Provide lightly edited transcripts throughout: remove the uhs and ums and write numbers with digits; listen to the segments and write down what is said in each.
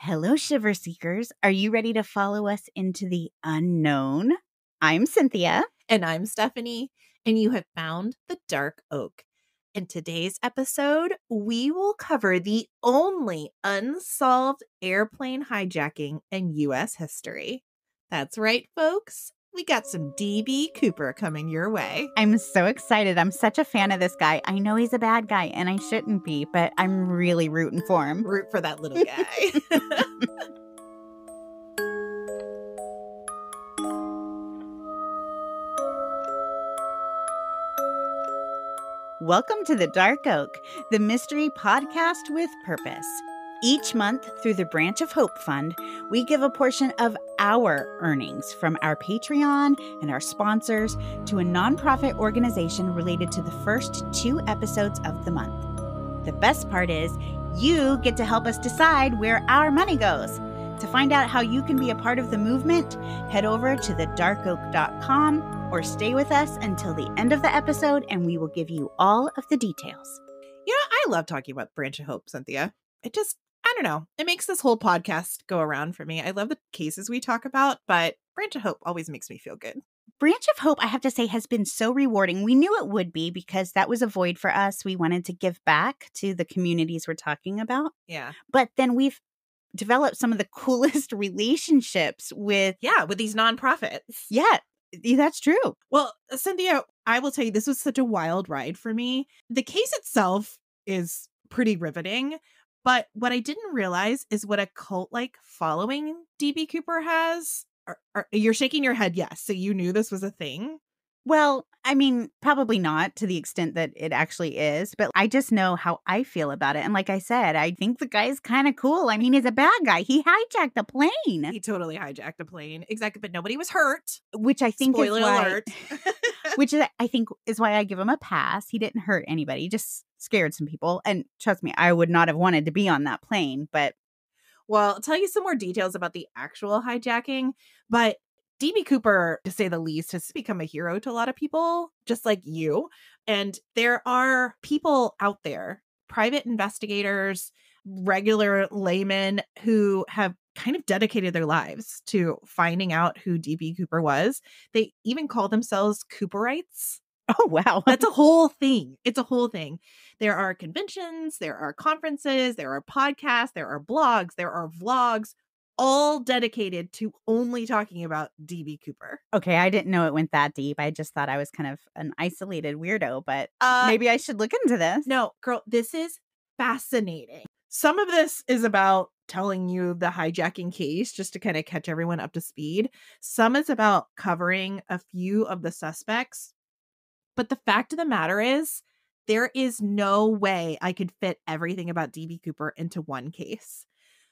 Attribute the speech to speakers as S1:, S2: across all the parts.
S1: Hello, Shiver Seekers. Are you ready to follow us into the unknown? I'm Cynthia.
S2: And I'm Stephanie, and you have found the Dark Oak. In today's episode, we will cover the only unsolved airplane hijacking in U.S. history. That's right, folks. We got some D.B. Cooper coming your way.
S1: I'm so excited. I'm such a fan of this guy. I know he's a bad guy, and I shouldn't be, but I'm really rooting for him.
S2: Root for that little guy.
S1: Welcome to the Dark Oak, the mystery podcast with purpose. Each month, through the Branch of Hope Fund, we give a portion of our earnings from our Patreon and our sponsors to a nonprofit organization related to the first 2 episodes of the month. The best part is, you get to help us decide where our money goes. To find out how you can be a part of the movement, head over to thedarkoak.com or stay with us until the end of the episode and we will give you all of the details.
S2: You know, I love talking about Branch of Hope, Cynthia. I don't know. It makes this whole podcast go around for me. I love the cases we talk about, but Branch of Hope always makes me feel good.
S1: Branch of Hope, I have to say, has been so rewarding. We knew it would be because that was a void for us. We wanted to give back to the communities we're talking about.
S2: Yeah.
S1: But then we've developed some of the coolest relationships with
S2: these nonprofits.
S1: Yeah, that's true.
S2: Well, Cynthia, I will tell you, this was such a wild ride for me. The case itself is pretty riveting, but what I didn't realize is what a cult-like following DB Cooper has. You're shaking your head, yes. So you knew this was a thing?
S1: Well, I mean, probably not to the extent that it actually is, but I just know how I feel about it. And like I said, I think the guy's kind of cool. I mean, he's a bad guy. He hijacked a plane.
S2: He totally hijacked a plane. Exactly. But nobody was hurt.
S1: Which I think
S2: Spoiler
S1: is why,
S2: alert.
S1: which I think is why I give him a pass. He didn't hurt anybody. He just scared some people. And trust me, I would not have wanted to be on that plane. But
S2: well, I'll tell you some more details about the actual hijacking. But DB Cooper, to say the least, has become a hero to a lot of people, just like you. And there are people out there, private investigators, regular laymen, who have kind of dedicated their lives to finding out who DB Cooper was. They even call themselves Cooperites.
S1: oh, wow.
S2: That's a whole thing. It's a whole thing. There are conventions, there are conferences, there are podcasts, there are blogs, there are vlogs, all dedicated to only talking about DB Cooper.
S1: Okay, I didn't know it went that deep. I just thought I was kind of an isolated weirdo, but maybe I should look into this.
S2: No, girl, this is fascinating. Some of this is about telling you the hijacking case just to kind of catch everyone up to speed. Some is about covering a few of the suspects. But the fact of the matter is, there is no way I could fit everything about DB Cooper into one case.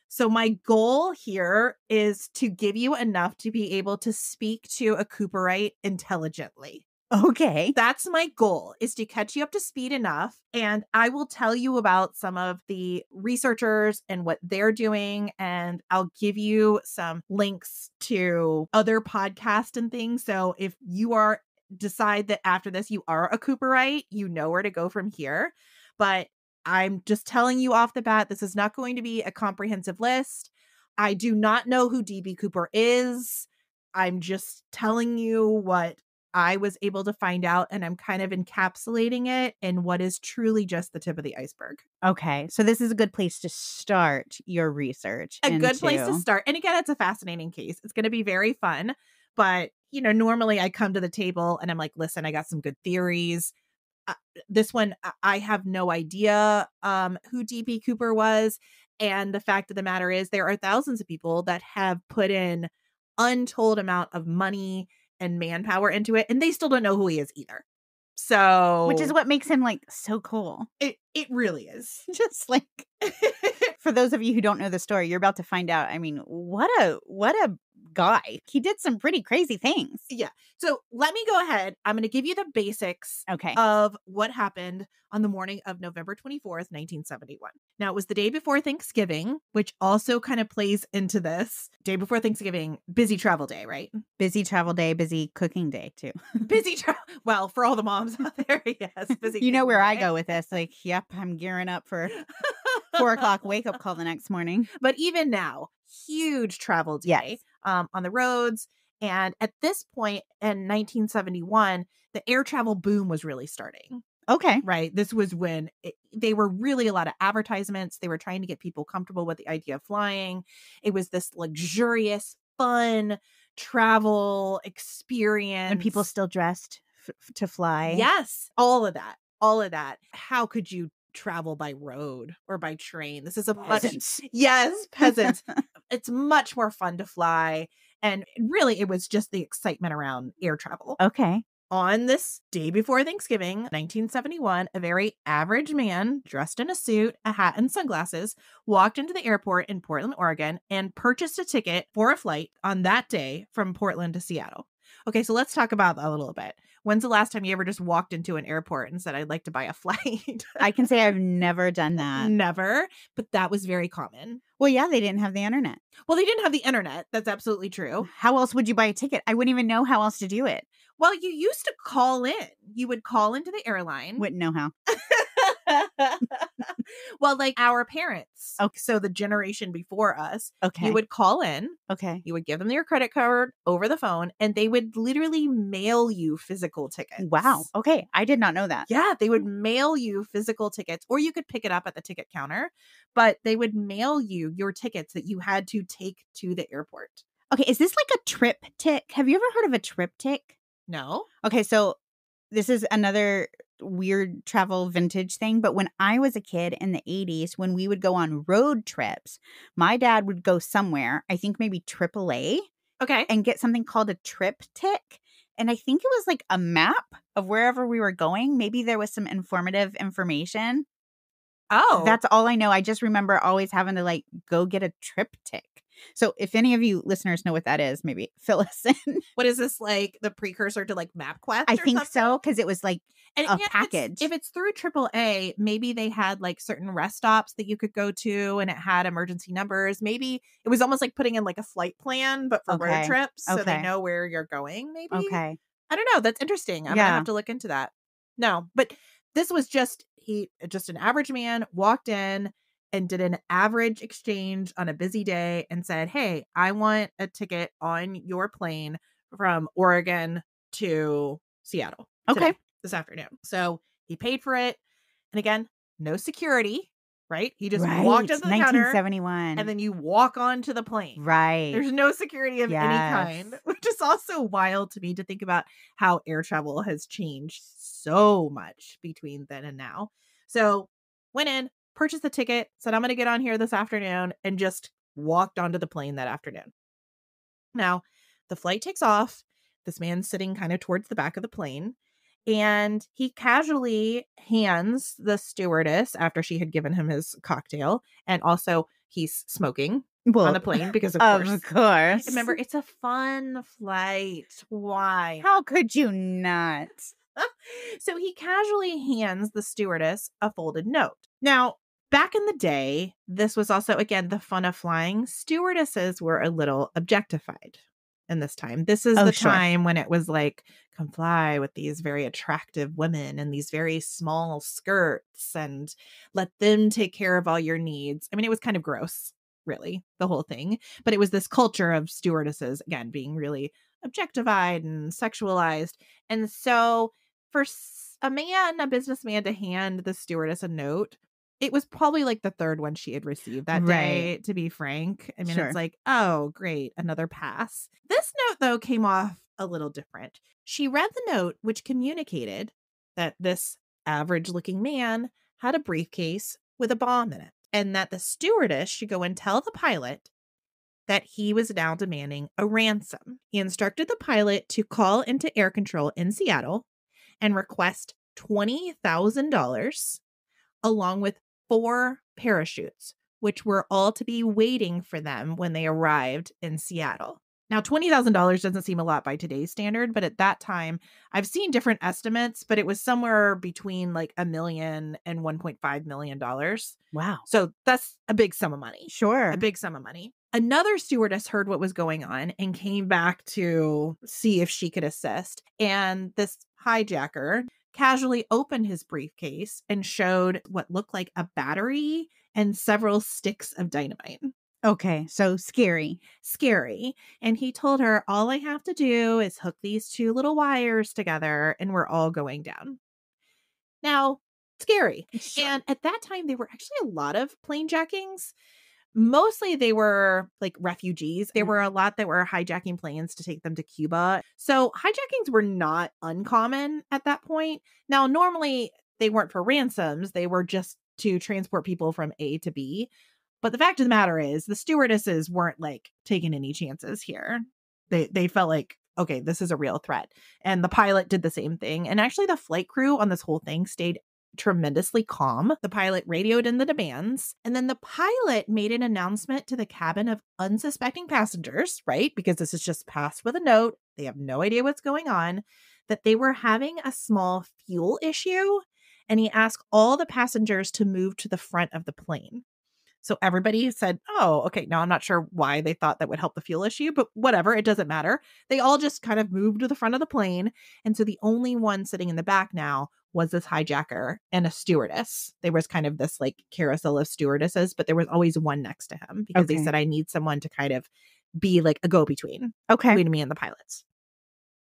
S2: So my goal here is to give you enough to be able to speak to a Cooperite intelligently.
S1: Okay.
S2: That's my goal, is to catch you up to speed enough. And I will tell you about some of the researchers and what they're doing. And I'll give you some links to other podcasts and things. So if you decide that after this you are a Cooperite, you know where to go from here. But I'm just telling you off the bat, this is not going to be a comprehensive list. I do not know who DB Cooper is. I'm just telling you what I was able to find out, and I'm kind of encapsulating it in what is truly just the tip of the iceberg.
S1: Okay, so this is a good place to start your research.
S2: Good place to start. And again, it's a fascinating case. It's going to be very fun. But, you know, normally I come to the table and I'm like, listen, I got some good theories. This one, I have no idea who DB Cooper was. And the fact of the matter is, there are thousands of people that have put in untold amount of money and manpower into it, and they still don't know who he is either. So,
S1: which is what makes him like so cool.
S2: It really is.
S1: Just like, for those of you who don't know the story, you're about to find out. I mean, what a guy. He did some pretty crazy things.
S2: Yeah. So let me go ahead. I'm going to give you the basics of what happened on the morning of November 24th, 1971. Now, it was the day before Thanksgiving, which also kind of plays into this. Day before Thanksgiving, busy travel day, right?
S1: Busy travel day, busy cooking day, too.
S2: Well, for all the moms out there, yes. Busy.
S1: You know where I go with this. Like, yep, I'm gearing up for 4 o'clock wake up call the next morning.
S2: But even now, huge travel day on the roads. And at this point in 1971, the air travel boom was really starting.
S1: Okay.
S2: Right. This was when they were really a lot of advertisements. They were trying to get people comfortable with the idea of flying. It was this luxurious, fun travel experience.
S1: And people still dressed to fly.
S2: Yes. All of that. All of that. How could you travel by road or by train? This is a
S1: Peasants.
S2: peasants. It's much more fun to fly. And really, it was just the excitement around air travel.
S1: Okay.
S2: On this day before Thanksgiving, 1971, a very average man dressed in a suit, a hat, and sunglasses walked into the airport in Portland, Oregon, and purchased a ticket for a flight on that day from Portland to Seattle. Okay, so let's talk about that a little bit. When's the last time you ever just walked into an airport and said, I'd like to buy a flight?
S1: I can say I've never done that.
S2: Never, but that was very common.
S1: Well, yeah, they didn't have the internet.
S2: Well, they didn't have the internet. That's absolutely true.
S1: How else would you buy a ticket? I wouldn't even know how else to do it.
S2: Well, you used to call in. You would call into the airline.
S1: Wouldn't know how.
S2: Well, like our parents.
S1: Okay.
S2: So the generation before us.
S1: Okay.
S2: You would call in.
S1: Okay.
S2: You would give them your credit card over the phone, and they would literally mail you physical tickets.
S1: Wow. Okay. I did not know that.
S2: Yeah, they would mail you physical tickets, or you could pick it up at the ticket counter, but they would mail you your tickets that you had to take to the airport.
S1: Okay. Is this like a triptych? Have you ever heard of a triptych?
S2: No.
S1: Okay. So this is another weird travel vintage thing. But when I was a kid in the 80s, when we would go on road trips, my dad would go somewhere, I think maybe AAA,
S2: Okay.
S1: and get something called a triptych. And I think it was like a map of wherever we were going. Maybe there was some informative information.
S2: Oh.
S1: That's all I know. I just remember always having to like go get a triptych. So if any of you listeners know what that is, maybe fill us in.
S2: What is this, like the precursor to like MapQuest?
S1: I think so, because it was like
S2: and
S1: a package.
S2: If it's through AAA, maybe they had like certain rest stops that you could go to and it had emergency numbers. Maybe it was almost like putting in like a flight plan, but for road trips. So they know where you're going, maybe.
S1: Okay.
S2: I don't know. That's interesting. I'm going to have to look into that. No, but this was just an average man walked in and did an average exchange on a busy day and said, hey, I want a ticket on your plane from Oregon to Seattle.
S1: Okay.
S2: This afternoon. So he paid for it. And again, no security, right? He just walked into the
S1: 1971.
S2: counter and then you walk onto the plane.
S1: Right.
S2: There's no security of any kind, which is also wild to me to think about how air travel has changed so much between then and now. So went in, purchased the ticket, said, I'm going to get on here this afternoon, and just walked onto the plane that afternoon. Now, the flight takes off. This man's sitting kind of towards the back of the plane, and he casually hands the stewardess, after she had given him his cocktail, and also he's smoking on the plane because of course.
S1: Of course.
S2: Remember, it's a fun flight. Why?
S1: How could you not?
S2: So he casually hands the stewardess a folded note. Now, back in the day, this was also, again, the fun of flying. Stewardesses were a little objectified in this time. This is the time when it was like, come fly with these very attractive women and these very small skirts and let them take care of all your needs. I mean, it was kind of gross, really, the whole thing. But it was this culture of stewardesses, again, being really objectified and sexualized. And so for a businessman to hand the stewardess a note, it was probably like the third one she had received that day, to be frank. I mean, it's like, oh, great, another pass. This note, though, came off a little different. She read the note, which communicated that this average-looking man had a briefcase with a bomb in it, and that the stewardess should go and tell the pilot that he was now demanding a ransom. He instructed the pilot to call into air control in Seattle and request $20,000 along with 4 parachutes, which were all to be waiting for them when they arrived in Seattle. Now, $20,000 doesn't seem a lot by today's standard, but at that time, I've seen different estimates, but it was somewhere between like $1 million and $1.5 million.
S1: Wow.
S2: So that's a big sum of money.
S1: Sure.
S2: A big sum of money. Another stewardess heard what was going on and came back to see if she could assist. And this hijacker casually opened his briefcase and showed what looked like a battery and several sticks of dynamite.
S1: Okay, so scary.
S2: Scary. And he told her, all I have to do is hook these two little wires together and we're all going down. Now, scary.
S1: Sure.
S2: And at that time, there were actually a lot of plane jackings. Mostly they were like refugees. There were a lot that were hijacking planes to take them to Cuba. So hijackings were not uncommon at that point. Now, normally they weren't for ransoms. They were just to transport people from A to B. But the fact of the matter is the stewardesses weren't like taking any chances here. They felt like, okay, this is a real threat. And the pilot did the same thing. And actually the flight crew on this whole thing stayed tremendously calm. The pilot radioed in the demands. And then the pilot made an announcement to the cabin of unsuspecting passengers, right? Because this is just passed with a note. They have no idea what's going on, that they were having a small fuel issue. And he asked all the passengers to move to the front of the plane. So everybody said, oh, okay, now I'm not sure why they thought that would help the fuel issue, but whatever, it doesn't matter. They all just kind of moved to the front of the plane. And so the only one sitting in the back now was this hijacker and a stewardess. There was kind of this like carousel of stewardesses, but there was always one next to him because they said, I need someone to kind of be like a go-between between me and the pilots.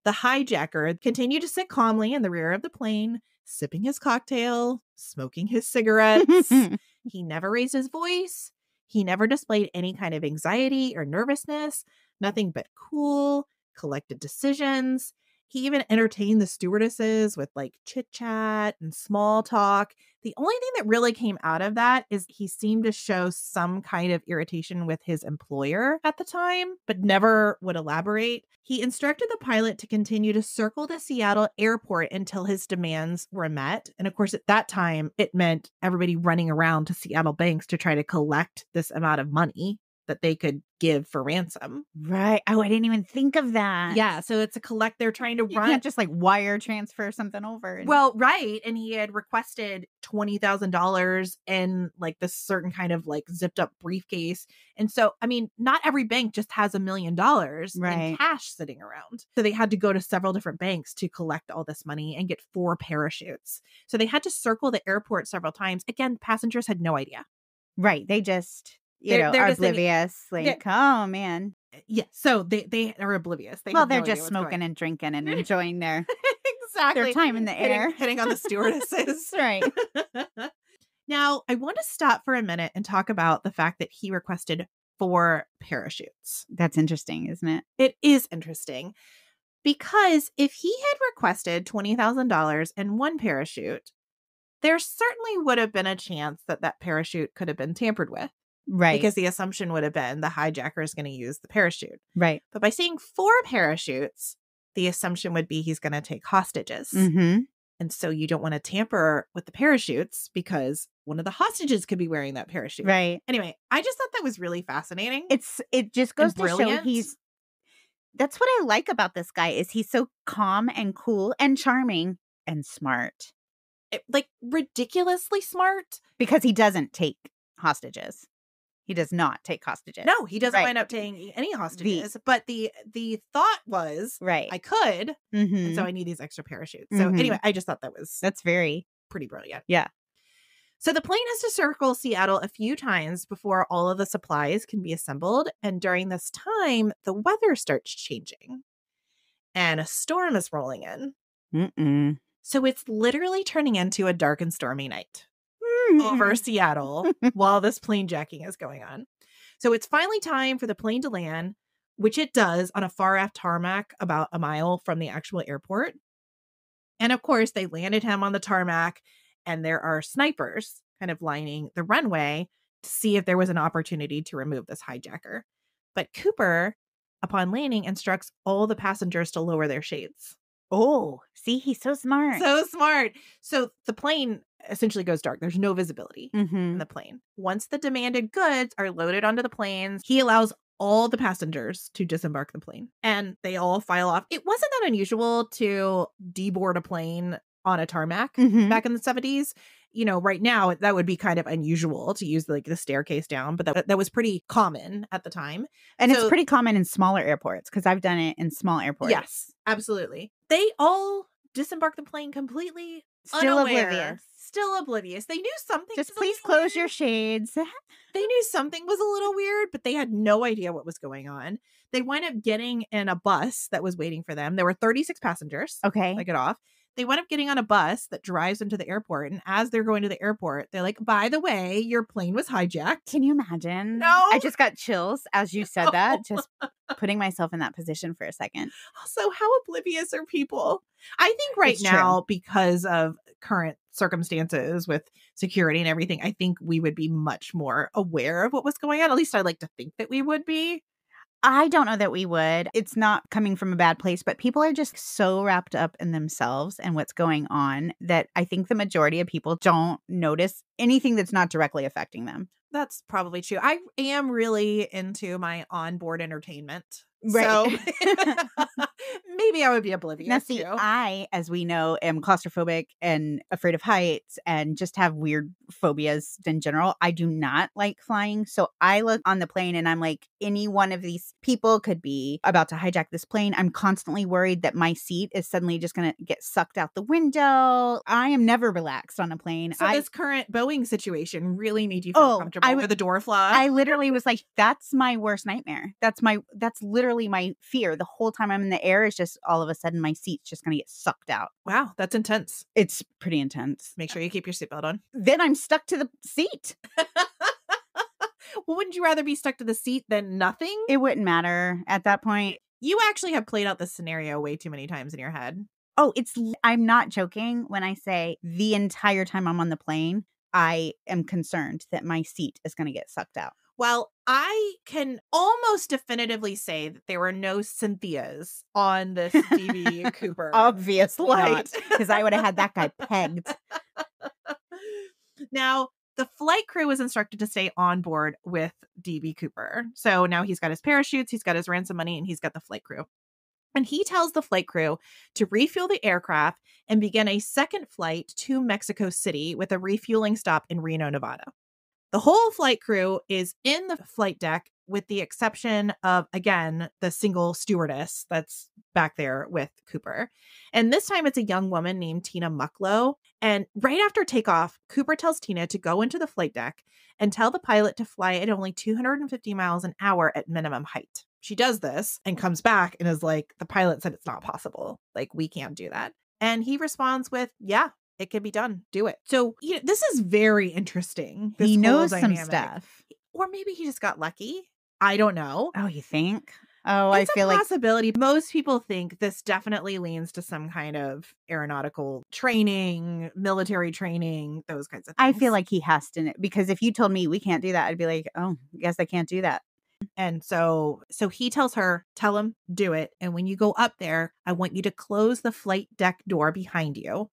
S2: The hijacker continued to sit calmly in the rear of the plane, sipping his cocktail, smoking his cigarettes. He never raised his voice. He never displayed any kind of anxiety or nervousness, nothing but cool, collected decisions. He even entertained the stewardesses with like chit chat and small talk. The only thing that really came out of that is he seemed to show some kind of irritation with his employer at the time, but never would elaborate. He instructed the pilot to continue to circle the Seattle airport until his demands were met. And of course, at that time, it meant everybody running around to Seattle banks to try to collect this amount of money that they could give for ransom.
S1: Right. Oh, I didn't even think of that.
S2: Yeah. So it's they're trying to
S1: You can't just like wire transfer something over.
S2: Well, right. And he had requested $20,000 in like this certain kind of like zipped up briefcase. And so, I mean, not every bank just has $1 million in cash sitting around. So they had to go to several different banks to collect all this money and get 4 parachutes. So they had to circle the airport several times. Again, passengers had no idea.
S1: Right. They just... they're are oblivious. Oh, man.
S2: Yeah. So they are oblivious.
S1: They're just smoking and drinking and enjoying their their time in the air.
S2: Hitting on the stewardesses.
S1: Right.
S2: Now, I want to stop for a minute and talk about the fact that he requested 4 parachutes.
S1: That's interesting, isn't it?
S2: It is interesting. Because if he had requested $20,000 and 1 parachute, there certainly would have been a chance that that parachute could have been tampered with.
S1: Right.
S2: Because the assumption would have been the hijacker is going to use the parachute.
S1: Right.
S2: But by saying 4 parachutes, the assumption would be he's going to take hostages.
S1: Mm-hmm.
S2: And so you don't want to tamper with the parachutes because one of the hostages could be wearing that parachute.
S1: Right.
S2: Anyway, I just thought that was really fascinating.
S1: It just goes to show that's what I like about this guy is he's so calm and cool and charming and smart.
S2: Like ridiculously smart.
S1: Because he doesn't take hostages. He does not take hostages.
S2: No, he doesn't wind up taking any hostages. But the thought was, I could, and so I need these extra parachutes. So anyway, I just thought that's
S1: very
S2: pretty brilliant.
S1: Yeah.
S2: So the plane has to circle Seattle a few times before all of the supplies can be assembled. And during this time, the weather starts changing. And a storm is rolling in.
S1: Mm-mm.
S2: So it's literally turning into a dark and stormy night over Seattle while this plane jacking is going on. So it's finally time for the plane to land, which it does on a far aft tarmac about a mile from the actual airport. And of course, they landed him on the tarmac, and there are snipers kind of lining the runway to see if there was an opportunity to remove this hijacker. But Cooper, upon landing, instructs all the passengers to lower their shades.
S1: Oh, see, he's so smart.
S2: So smart. So the plane essentially goes dark. There's no visibility in the plane. Once the demanded goods are loaded onto the planes, he allows all the passengers to disembark the plane. And they all file off. It wasn't that unusual to deboard a plane on a tarmac back in the 70s. You know, right now, that would be kind of unusual to use like the staircase down, but that was pretty common at the time.
S1: And it's pretty common in smaller airports because I've done it in small airports.
S2: Yes, absolutely. They all disembark the plane completely
S1: still
S2: unaware,
S1: oblivious.
S2: still oblivious. They knew something.
S1: Just please close your shades.
S2: They knew something was a little weird, but they had no idea what was going on. They wind up getting in a bus that was waiting for them. There were 36 passengers.
S1: Okay.
S2: They get off. They wind up getting on a bus that drives them to the airport. And as they're going to the airport, they're like, by the way, your plane was hijacked.
S1: Can you imagine?
S2: No.
S1: I just got chills as you said that, just putting myself in that position for a second.
S2: Also, how oblivious are people? I think right now, because of current circumstances with security and everything, I think we would be much more aware of what was going on. At least I like to think that we would be.
S1: I don't know that we would. It's not coming from a bad place, but people are just so wrapped up in themselves and what's going on that I think the majority of people don't notice anything that's not directly affecting them.
S2: That's probably true. I am really into my onboard entertainment.
S1: Right.
S2: So maybe I would be oblivious.
S1: Now, see,
S2: too.
S1: I, as we know, am claustrophobic and afraid of heights and just have weird phobias in general. I do not like flying. So I look on the plane and I'm like, any one of these people could be about to hijack this plane. I'm constantly worried that my seat is suddenly just going to get sucked out the window. I am never relaxed on a plane.
S2: So this current Boeing situation really made you feel comfortable with the door flap?
S1: I literally was like, that's my worst nightmare. That's literally my fear. The whole time I'm in the air is just all of a sudden my seat's just going to get sucked out.
S2: Wow, that's intense.
S1: It's pretty intense.
S2: Make sure you keep your seatbelt on.
S1: Then I'm stuck to the seat.
S2: Well, wouldn't you rather be stuck to the seat than nothing?
S1: It wouldn't matter at that point.
S2: You actually have played out this scenario way too many times in your head.
S1: Oh, I'm not joking when I say the entire time I'm on the plane, I am concerned that my seat is going to get sucked out.
S2: Well, I can almost definitively say that there were no Cynthias on this DB Cooper.
S1: Obviously not, because I would have had that guy pegged.
S2: Now, the flight crew was instructed to stay on board with DB Cooper. So now he's got his parachutes, he's got his ransom money, and he's got the flight crew. And he tells the flight crew to refuel the aircraft and begin a second flight to Mexico City with a refueling stop in Reno, Nevada. The whole flight crew is in the flight deck with the exception of, again, the single stewardess that's back there with Cooper. And this time it's a young woman named Tina Mucklow. And right after takeoff, Cooper tells Tina to go into the flight deck and tell the pilot to fly at only 250 miles an hour at minimum height. She does this and comes back and is like, the pilot said it's not possible. Like, we can't do that. And he responds with, yeah, it can be done. Do it. So this is very interesting.
S1: He knows some stuff.
S2: Or maybe he just got lucky. I don't know.
S1: Oh, you think? Oh,
S2: It's
S1: I feel
S2: a possibility. Most people think this definitely leans to some kind of aeronautical training, military training, those kinds of things.
S1: I feel like he has to, because if you told me we can't do that, I'd be like, oh, guess I can't do that.
S2: And so he tells her, tell him, do it. And when you go up there, I want you to close the flight deck door behind you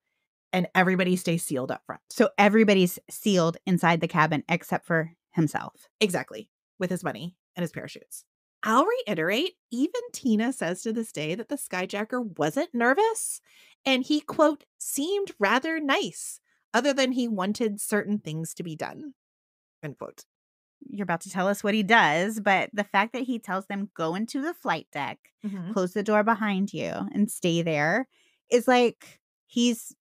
S2: and everybody stays sealed up front.
S1: So everybody's sealed inside the cabin except for himself.
S2: Exactly. With his money and his parachutes. I'll reiterate, even Tina says to this day that the skyjacker wasn't nervous and he, quote, seemed rather nice, other than he wanted certain things to be done, end quote.
S1: You're about to tell us what he does, but the fact that he tells them go into the flight deck, close the door behind you and stay there is like he's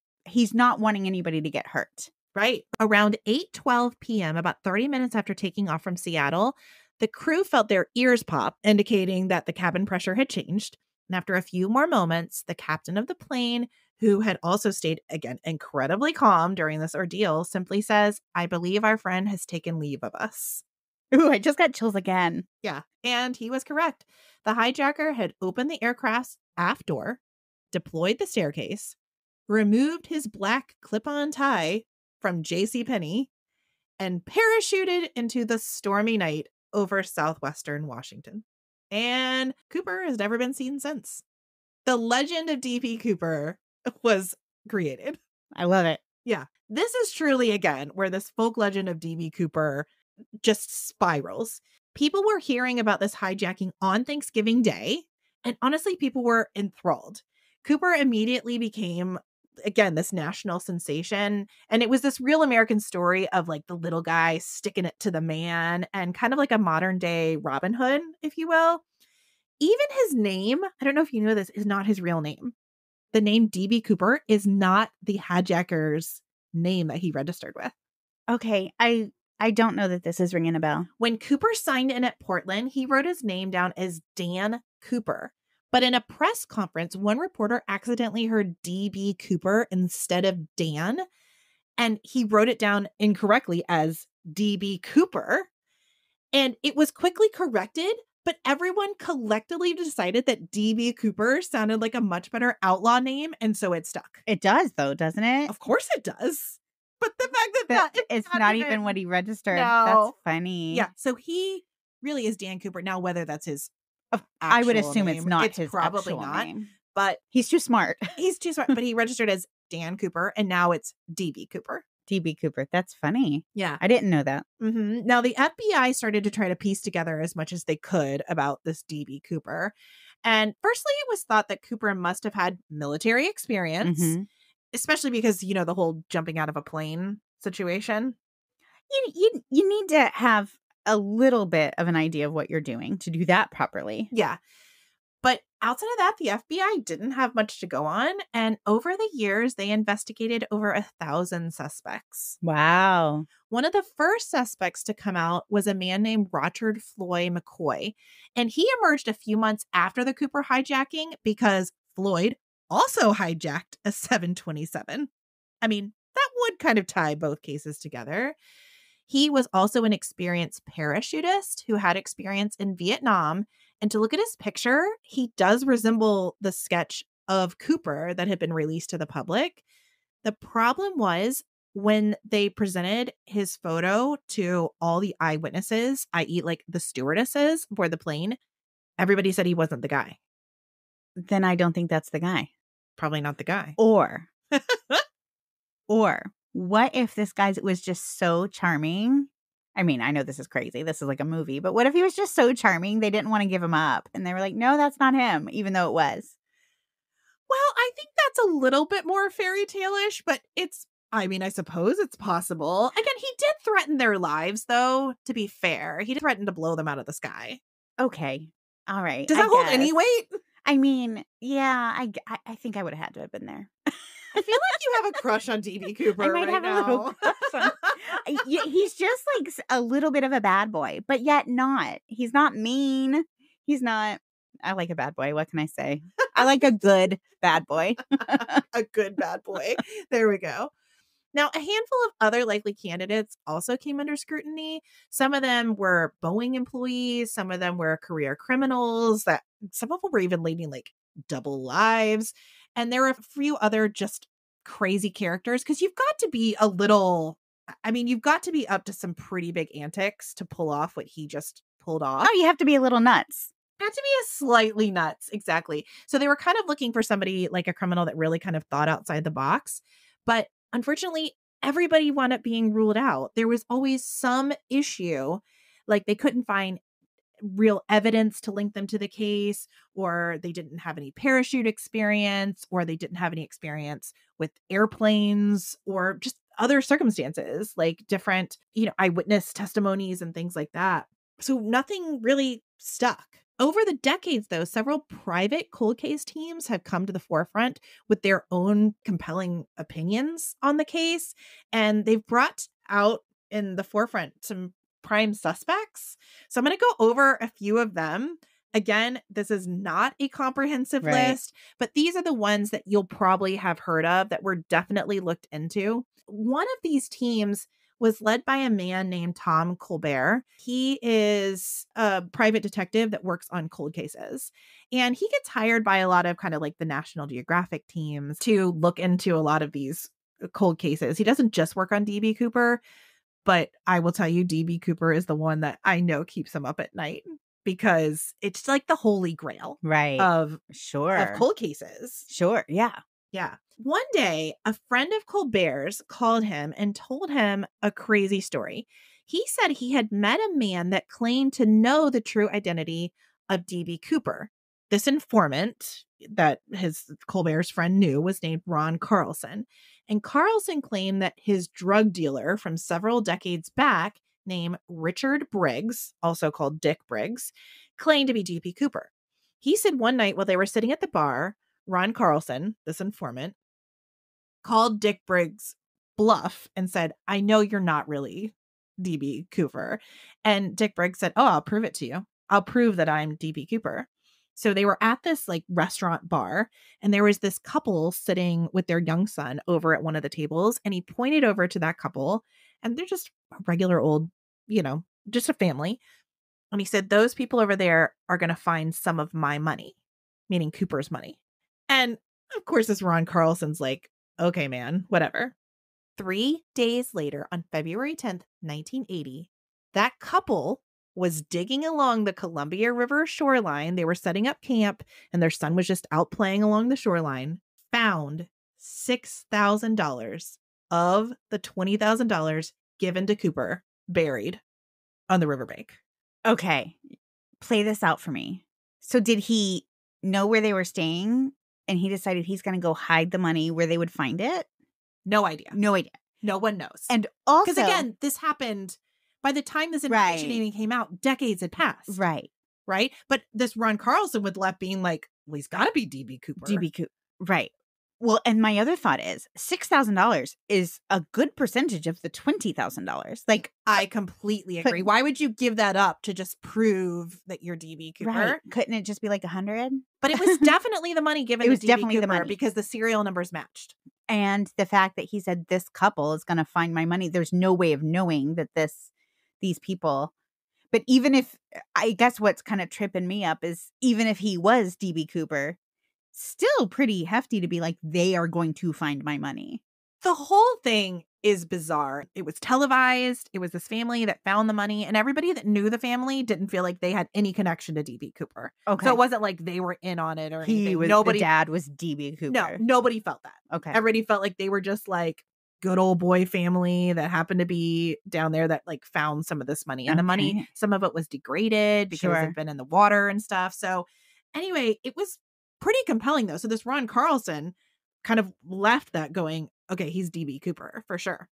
S1: not wanting anybody to get hurt.
S2: Right. Around 8:12 p.m., about 30 minutes after taking off from Seattle, the crew felt their ears pop, indicating that the cabin pressure had changed. And after a few more moments, the captain of the plane, who had also stayed, again, incredibly calm during this ordeal, simply says, I believe our friend has taken leave of us.
S1: Ooh, I just got chills again.
S2: Yeah. And he was correct. The hijacker had opened the aircraft's aft door, deployed the staircase, removed his black clip-on tie from JCPenney, and parachuted into the stormy night over southwestern Washington. And Cooper has never been seen since. The legend of DB Cooper was created.
S1: I love it.
S2: Yeah. This is truly, again, where this folk legend of DB Cooper just spirals. People were hearing about this hijacking on Thanksgiving Day, and honestly, people were enthralled. Cooper immediately became, again, this national sensation, and it was this real American story of like the little guy sticking it to the man, and kind of like a modern day Robin Hood, if you will. Even his name, I don't know if you know this, is not his real name. The name DB Cooper is not the hijacker's name that he registered with.
S1: Okay, I don't know that this is ringing a bell.
S2: When Cooper signed in at Portland, he wrote his name down as Dan Cooper. But in a press conference, one reporter accidentally heard D.B. Cooper instead of Dan, and he wrote it down incorrectly as D.B. Cooper. And it was quickly corrected, but everyone collectively decided that D.B. Cooper sounded like a much better outlaw name, and so it stuck.
S1: It does, though, doesn't it?
S2: Of course it does. But the fact that
S1: it's not even what he registered.
S2: No.
S1: That's funny.
S2: Yeah, so he really is Dan Cooper. Now, whether that's his
S1: I would assume
S2: name,
S1: it's not
S2: it's
S1: his
S2: probably
S1: actual
S2: not,
S1: name.
S2: but
S1: He's too smart.
S2: he's too smart. But he registered as Dan Cooper, and now it's D.B. Cooper.
S1: D.B. Cooper. That's funny.
S2: Yeah.
S1: I didn't know that.
S2: Mm-hmm. Now, the FBI started to try to piece together as much as they could about this D.B. Cooper. And firstly, it was thought that Cooper must have had military experience, especially because, you know, the whole jumping out of a plane situation.
S1: You need to have a little bit of an idea of what you're doing to do that properly.
S2: Yeah. But outside of that, the FBI didn't have much to go on. And over the years, they investigated over 1,000 suspects.
S1: Wow.
S2: One of the first suspects to come out was a man named Richar Floyd McCoy. And he emerged a few months after the Cooper hijacking because Floyd also hijacked a 727. I mean, that would kind of tie both cases together. He was also an experienced parachutist who had experience in Vietnam. And to look at his picture, he does resemble the sketch of Cooper that had been released to the public. The problem was when they presented his photo to all the eyewitnesses, i.e. like the stewardesses aboard the plane, everybody said he wasn't the guy.
S1: Then I don't think that's the guy.
S2: Probably not the guy.
S1: Or what if this guy was just so charming? I mean, I know this is crazy. This is like a movie. But what if he was just so charming they didn't want to give him up? And they were like, no, that's not him, even though it was.
S2: Well, I think that's a little bit more fairy tale-ish, but I suppose it's possible. Again, he did threaten their lives, though, to be fair. He threatened to blow them out of the sky.
S1: Okay. All right.
S2: Does that hold any weight?
S1: I mean, yeah, I think I would have had to have been there.
S2: I feel like you have a crush on D.B. Cooper.
S1: I might have
S2: now.
S1: a little crush on he's just like a little bit of a bad boy, but yet not. He's not mean. He's not. I like a bad boy. What can I say? I like a good bad boy.
S2: A good bad boy. There we go. Now, a handful of other likely candidates also came under scrutiny. Some of them were Boeing employees. Some of them were career criminals. Some of them were even leading like double lives. And there were a few other just crazy characters because you've got to be you've got to be up to some pretty big antics to pull off what he just pulled off.
S1: Oh, you have to be a little nuts.
S2: Had to be a slightly nuts. Exactly. So they were kind of looking for somebody like a criminal that really kind of thought outside the box. But unfortunately, everybody wound up being ruled out. There was always some issue. Like they couldn't find real evidence to link them to the case, or they didn't have any parachute experience, or they didn't have any experience with airplanes, or just other circumstances like different, eyewitness testimonies and things like that. So nothing really stuck. Over the decades, though, several private cold case teams have come to the forefront with their own compelling opinions on the case, and they've brought out in the forefront some prime suspects. So I'm going to go over a few of them. Again, this is not a comprehensive list, but these are the ones that you'll probably have heard of that were definitely looked into. One of these teams was led by a man named Tom Colbert. He is a private detective that works on cold cases. And he gets hired by a lot of kind of like the National Geographic teams to look into a lot of these cold cases. He doesn't just work on D.B. Cooper, but I will tell you, D.B. Cooper is the one that I know keeps him up at night because it's like the holy grail of cold cases.
S1: Sure. Yeah.
S2: Yeah. One day, a friend of Colbert's called him and told him a crazy story. He said he had met a man that claimed to know the true identity of D.B. Cooper. This informant that his Colbert's friend knew was named Ron Carlson. And Carlson claimed that his drug dealer from several decades back, named Richard Briggs, also called Dick Briggs, claimed to be D.B. Cooper. He said one night while they were sitting at the bar, Ron Carlson, this informant, called Dick Briggs bluff and said, I know you're not really DB Cooper. And Dick Briggs said, oh, I'll prove it to you. I'll prove that I'm DB Cooper. So they were at this like restaurant bar, and there was this couple sitting with their young son over at one of the tables. And he pointed over to that couple, and they're just a regular old, just a family. And he said, those people over there are going to find some of my money, meaning Cooper's money. And of course, this Ron Carlson's like, okay, man, whatever. 3 days later, on February 10th, 1980, that couple was digging along the Columbia River shoreline. They were setting up camp, and their son was just out playing along the shoreline, found $6,000 of the $20,000 given to Cooper buried on the riverbank.
S1: Okay. Play this out for me. So did he know where they were staying, and he decided he's going to go hide the money where they would find it?
S2: No idea.
S1: No idea.
S2: No one knows.
S1: And also,
S2: because again, this happened by the time this information even came out, decades had passed.
S1: Right.
S2: Right. But this Ron Carlson was left being like, well, he's got to be DB Cooper.
S1: DB Cooper. Right. Well, and my other thought is $6,000 is a good percentage of the $20,000. Like,
S2: I completely agree. Why would you give that up to just prove that you're DB Cooper?
S1: Right. Couldn't it just be like 100?
S2: But it was definitely the money given to DB Cooper because the serial numbers matched.
S1: And the fact that he said this couple is going to find my money, there's no way of knowing that these people. But even if, I guess what's kind of tripping me up is even if he was DB Cooper, still pretty hefty to be like, they are going to find my money.
S2: The whole thing is bizarre. It was televised. It was this family that found the money, and everybody that knew the family didn't feel like they had any connection to DB Cooper.
S1: Okay.
S2: So it wasn't like they were in on it or anything.
S1: The dad was DB Cooper.
S2: No, nobody felt that.
S1: Okay.
S2: Everybody felt like they were just like good old boy family that happened to be down there that like found some of this money. And the money, some of it was degraded because it had been in the water and stuff. So anyway, it was pretty compelling though. So this Ron Carlson kind of left that going, okay, he's DB Cooper for sure.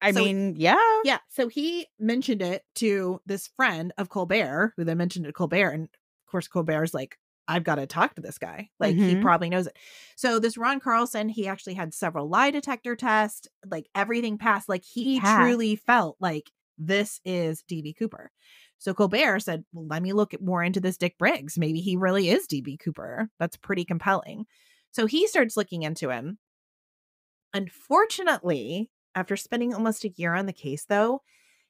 S1: I mean, yeah.
S2: Yeah. So he mentioned it to this friend of Colbert, who then mentioned it to Colbert. And of course, Colbert's like, I've got to talk to this guy. Like, he probably knows it. So this Ron Carlson, he actually had several lie detector tests, like everything passed. Like he truly felt like this is DB Cooper. So Colbert said, well, let me look more into this Dick Briggs. Maybe he really is DB Cooper. That's pretty compelling. So he starts looking into him. Unfortunately, after spending almost a year on the case, though,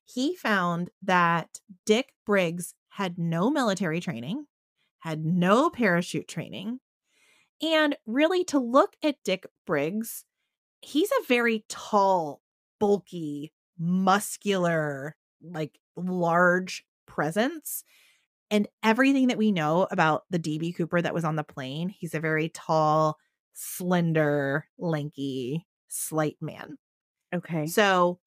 S2: he found that Dick Briggs had no military training, had no parachute training. And really, to look at Dick Briggs, he's a very tall, bulky, muscular, like large presence. And everything that we know about the DB Cooper that was on the plane, he's a very tall, slender, lanky, slight man.
S1: Okay.
S2: So,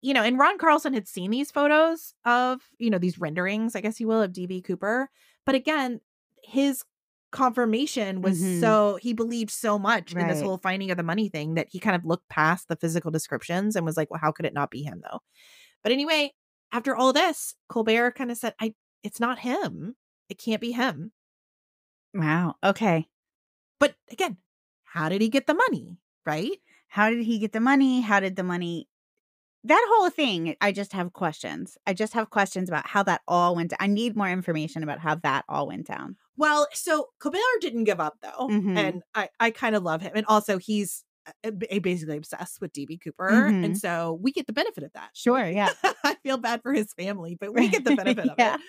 S2: and Ron Carlson had seen these photos of, these renderings, I guess you will, of DB Cooper. But again, his confirmation was he believed so much in this whole finding of the money thing that he kind of looked past the physical descriptions and was like, well, how could it not be him though? But anyway, after all this, Colbert kind of said, it's not him. It can't be him.
S1: Wow. Okay.
S2: But again, how did he get the money? Right?
S1: How did he get the money? How did the money... That whole thing, I just have questions. I just have questions about how that all went down. I need more information about how that all went down.
S2: Well, so Colbert didn't give up, though. And I kind of love him. And also, he's basically obsessed with DB Cooper. And so we get the benefit of that.
S1: Sure, yeah.
S2: I feel bad for his family, but we get the benefit of it.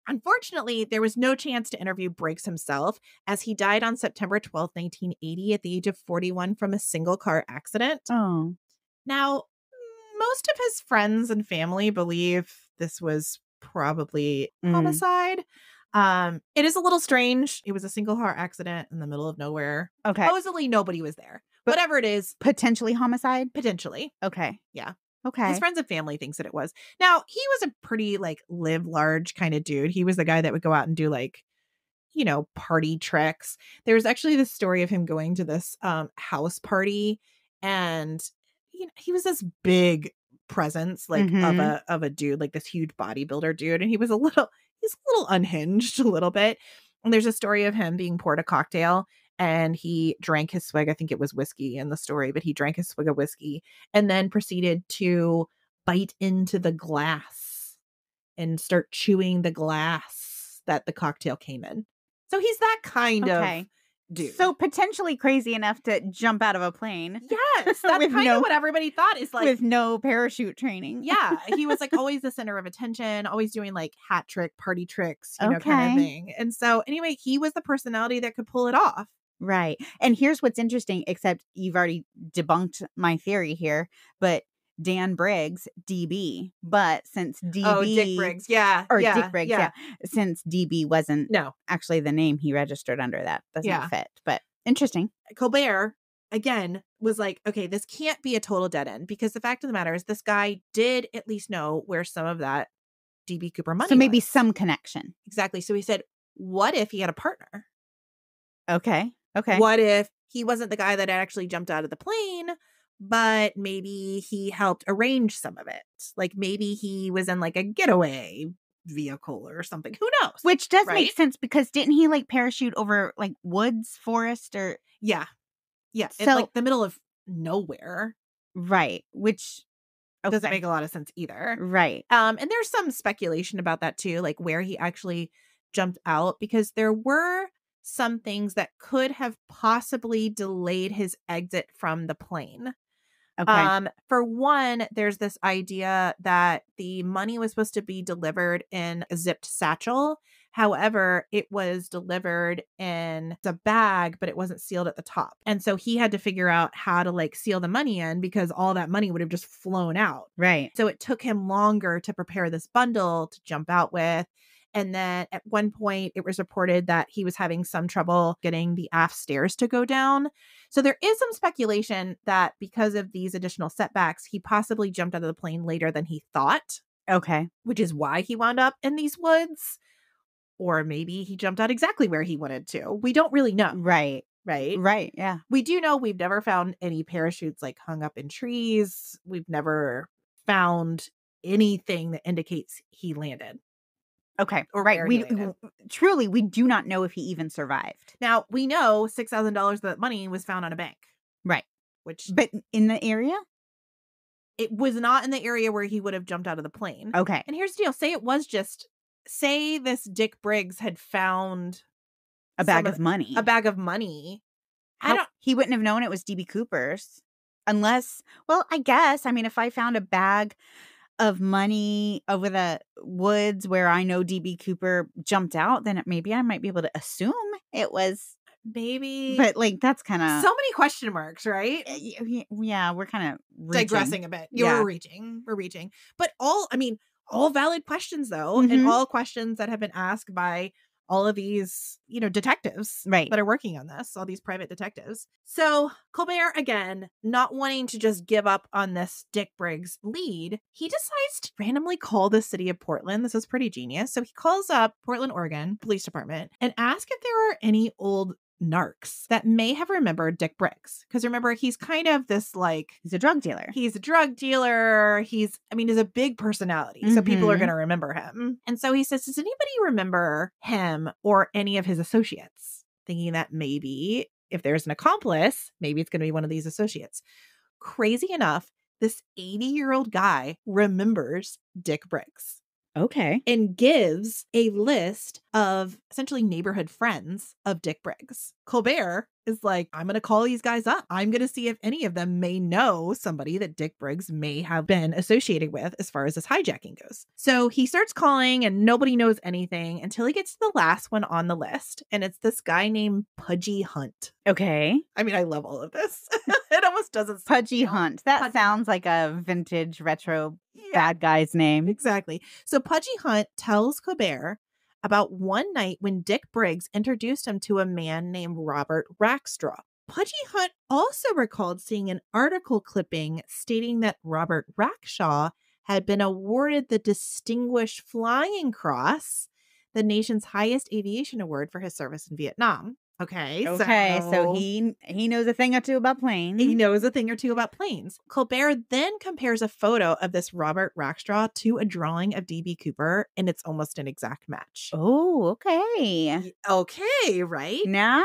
S2: Unfortunately, there was no chance to interview Briggs himself, as he died on September 12th, 1980 at the age of 41 from a single car accident.
S1: Oh.
S2: Now, most of his friends and family believe this was probably homicide. It is a little strange. It was a single car accident in the middle of nowhere.
S1: Okay.
S2: Supposedly nobody was there. But whatever it is.
S1: Potentially homicide?
S2: Potentially.
S1: Okay.
S2: Yeah.
S1: Okay.
S2: His friends and family thinks that it was. Now, he was a pretty live large kind of dude. He was the guy that would go out and do party tricks. There's actually this story of him going to this house party, and he was this big presence of a dude, like this huge bodybuilder dude, and he's a little unhinged a little bit. And there's a story of him being poured a cocktail and he drank his swig. I think it was whiskey in the story, but he drank his swig of whiskey and then proceeded to bite into the glass and start chewing the glass that the cocktail came in. So he's that kind of dude.
S1: So potentially crazy enough to jump out of a plane.
S2: Yes, that's kind of what everybody thought is like.
S1: With no parachute training.
S2: Yeah, he was like always the center of attention, always doing like hat trick, party tricks, you know, kind of thing. And so anyway, he was the personality that could pull it off.
S1: Right. And here's what's interesting, except you've already debunked my theory here, but Dan Briggs, DB. But since DB...
S2: Oh, Dick Briggs. Yeah.
S1: Or Dick Briggs, yeah. Since DB wasn't
S2: no
S1: actually the name he registered under, that doesn't fit. But interesting.
S2: Colbert, again, was like, okay, this can't be a total dead end, because the fact of the matter is this guy did at least know where some of that DB Cooper money
S1: So maybe
S2: was.
S1: some connection.
S2: Exactly. So he said, what if he had a partner?
S1: Okay.
S2: What if he wasn't the guy that actually jumped out of the plane, but maybe he helped arrange some of it? Like maybe he was in like a getaway vehicle or something. Who knows?
S1: Which does make sense, because didn't he like parachute over like woods, forest, or...
S2: Yeah. Yeah.
S1: So,
S2: in like the middle of nowhere.
S1: Right. Which
S2: doesn't make a lot of sense either.
S1: Right.
S2: And there's some speculation about that too, like where he actually jumped out, because there were some things that could have possibly delayed his exit from the plane.
S1: Okay.
S2: For one, there's this idea that the money was supposed to be delivered in a zipped satchel. However, it was delivered in a bag, but it wasn't sealed at the top. And so he had to figure out how to like seal the money in, because all that money would have just flown out.
S1: Right.
S2: So it took him longer to prepare this bundle to jump out with. And then at one point, it was reported that he was having some trouble getting the aft stairs to go down. So there is some speculation that because of these additional setbacks, he possibly jumped out of the plane later than he thought.
S1: Okay.
S2: Which is why he wound up in these woods. Or maybe he jumped out exactly where he wanted to. We don't really know.
S1: Right.
S2: Right.
S1: Yeah.
S2: We do know we've never found any parachutes like hung up in trees. We've never found anything that indicates he landed.
S1: Okay.
S2: Or
S1: right. We do not know if he even survived.
S2: Now, we know $6,000 of that money was found on a bank.
S1: Right.
S2: But
S1: in the area?
S2: It was not in the area where he would have jumped out of the plane.
S1: Okay.
S2: And here's the deal. Say this Dick Briggs had found
S1: a bag of money. He wouldn't have known it was DB Cooper's unless, well, I guess, I mean, if I found a bag of money over the woods where I know DB Cooper jumped out, then maybe I might be able to assume it was
S2: maybe.
S1: But like, that's kind of
S2: so many question marks, right?
S1: Yeah, we're kind of
S2: digressing a bit. We're reaching. But all valid questions though, and all questions that have been asked by all of these, detectives that are working on this, all these private detectives. So Colbert, again, not wanting to just give up on this Dick Briggs lead, he decides to randomly call the city of Portland. This is pretty genius. So he calls up Portland, Oregon Police Department and asks if there are any old narcs that may have remembered Dick Briggs. Because remember, he's kind of this he's a drug dealer. He's a big personality. So people are going to remember him. And so he says, does anybody remember him or any of his associates? Thinking that maybe if there's an accomplice, maybe it's going to be one of these associates. Crazy enough, this 80-year-old guy remembers Dick Briggs.
S1: Okay.
S2: And gives a list of essentially neighborhood friends of Dick Briggs. Colbert is like, I'm going to call these guys up. I'm going to see if any of them may know somebody that Dick Briggs may have been associated with as far as this hijacking goes. So he starts calling and nobody knows anything until he gets to the last one on the list. And it's this guy named Pudgy Hunt.
S1: Okay.
S2: I mean, I love all of this. It almost doesn't.
S1: Pudgy Hunt. That sounds like a vintage retro bad guy's name.
S2: Exactly. So Pudgy Hunt tells Colbert about one night when Dick Briggs introduced him to a man named Robert Rackstraw. Pudgy Hunt also recalled seeing an article clipping stating that Robert Rackstraw had been awarded the Distinguished Flying Cross, the nation's highest aviation award for his service in Vietnam. Okay,
S1: so he knows a thing or two about planes.
S2: Colbert then compares a photo of this Robert Rackstraw to a drawing of DB Cooper, and it's almost an exact match.
S1: Oh, okay.
S2: Okay, right?
S1: Now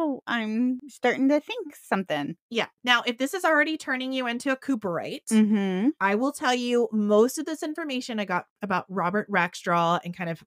S1: Now I'm starting to think something.
S2: Yeah. Now, if this is already turning you into a Cooperite,
S1: Mm-hmm.
S2: I will tell you most of this information I got about Robert Rackstraw and kind of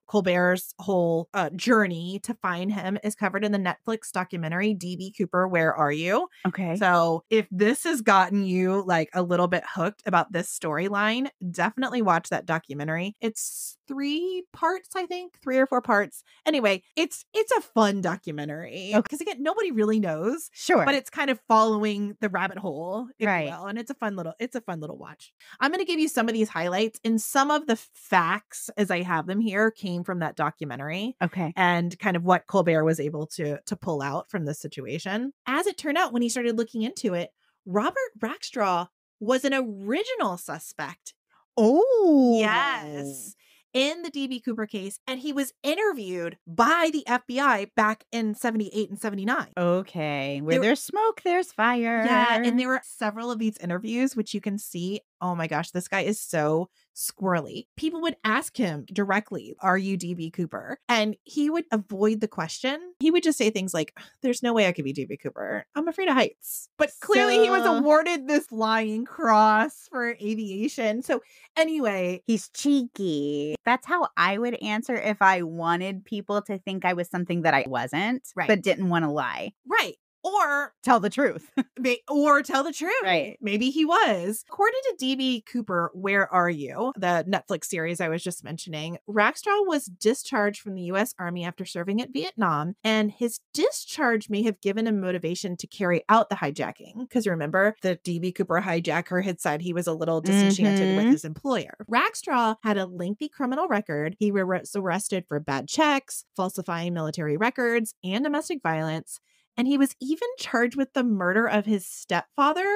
S2: Colbert's whole journey to find him is covered in the Netflix documentary DB Cooper, Where Are You?
S1: Okay.
S2: So if this has gotten you like a little bit hooked about this storyline, definitely watch that documentary. It's 3 parts, I think, 3 or 4 parts. Anyway, it's a fun documentary because again, nobody really knows.
S1: Sure.
S2: But it's kind of following the rabbit hole, if
S1: Right.
S2: you will, and it's a fun little watch. I'm going to give you some of these highlights, and some of the facts as I have them here came from that documentary.
S1: Okay.
S2: And kind of what Colbert was able to pull out from this situation. As it turned out, when he started looking into it, Robert Rackstraw was an original suspect.
S1: Oh.
S2: Yes. In the DB Cooper case, and he was interviewed by the FBI back in 78 and 79.
S1: Okay. Where there's smoke, there's fire.
S2: Yeah, and there were several of these interviews, which you can see. Oh my gosh, this guy is so squirrely. People would ask him directly, "Are you DB Cooper?" And he would avoid the question. He would just say things like, "There's no way I could be DB Cooper. I'm afraid of heights." But clearly he was awarded this flying cross for aviation. So anyway,
S1: he's cheeky. That's how I would answer if I wanted people to think I was something that I wasn't,
S2: Right.
S1: but didn't want to lie.
S2: Right. Or
S1: tell the truth.
S2: Or tell the truth.
S1: Right.
S2: Maybe he was. According to DB Cooper, Where Are You? The Netflix series I was just mentioning, Rackstraw was discharged from the U.S. Army after serving at Vietnam, and his discharge may have given him motivation to carry out the hijacking. Because remember, the DB Cooper hijacker had said he was a little disenchanted with his employer. Rackstraw had a lengthy criminal record. He was arrested for bad checks, falsifying military records, and domestic violence. And he was even charged with the murder of his stepfather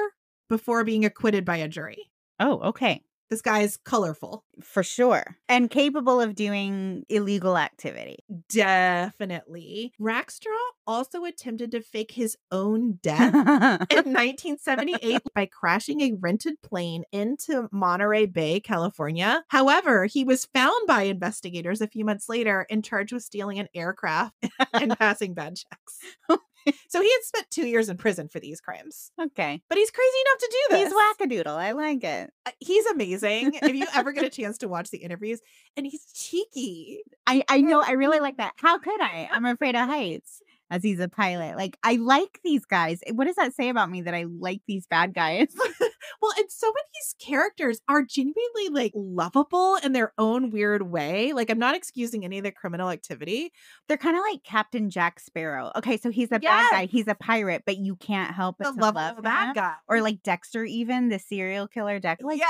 S2: before being acquitted by a jury.
S1: Oh, okay.
S2: This guy's colorful.
S1: For sure. And capable of doing illegal activity.
S2: Definitely. Rackstraw also attempted to fake his own death in 1978 by crashing a rented plane into Monterey Bay, California. However, he was found by investigators a few months later and charged with stealing an aircraft and passing bad checks. So he had spent 2 years in prison for these crimes.
S1: Okay.
S2: But he's crazy enough to do this.
S1: He's wackadoodle. I like it.
S2: He's amazing. If you ever get a chance to watch the interviews, and he's cheeky.
S1: I know. I really like that. How could I? I'm afraid of heights. As he's a pilot. Like, I like these guys. What does that say about me that I like these bad guys?
S2: Well, and some of these characters are genuinely like lovable in their own weird way. Like, I'm not excusing any of the criminal activity.
S1: They're kind of like Captain Jack Sparrow. Okay, so he's a bad guy. He's a pirate, but you can't help but to love
S2: a bad guy.
S1: Or like Dexter, even the serial killer Dexter. Like,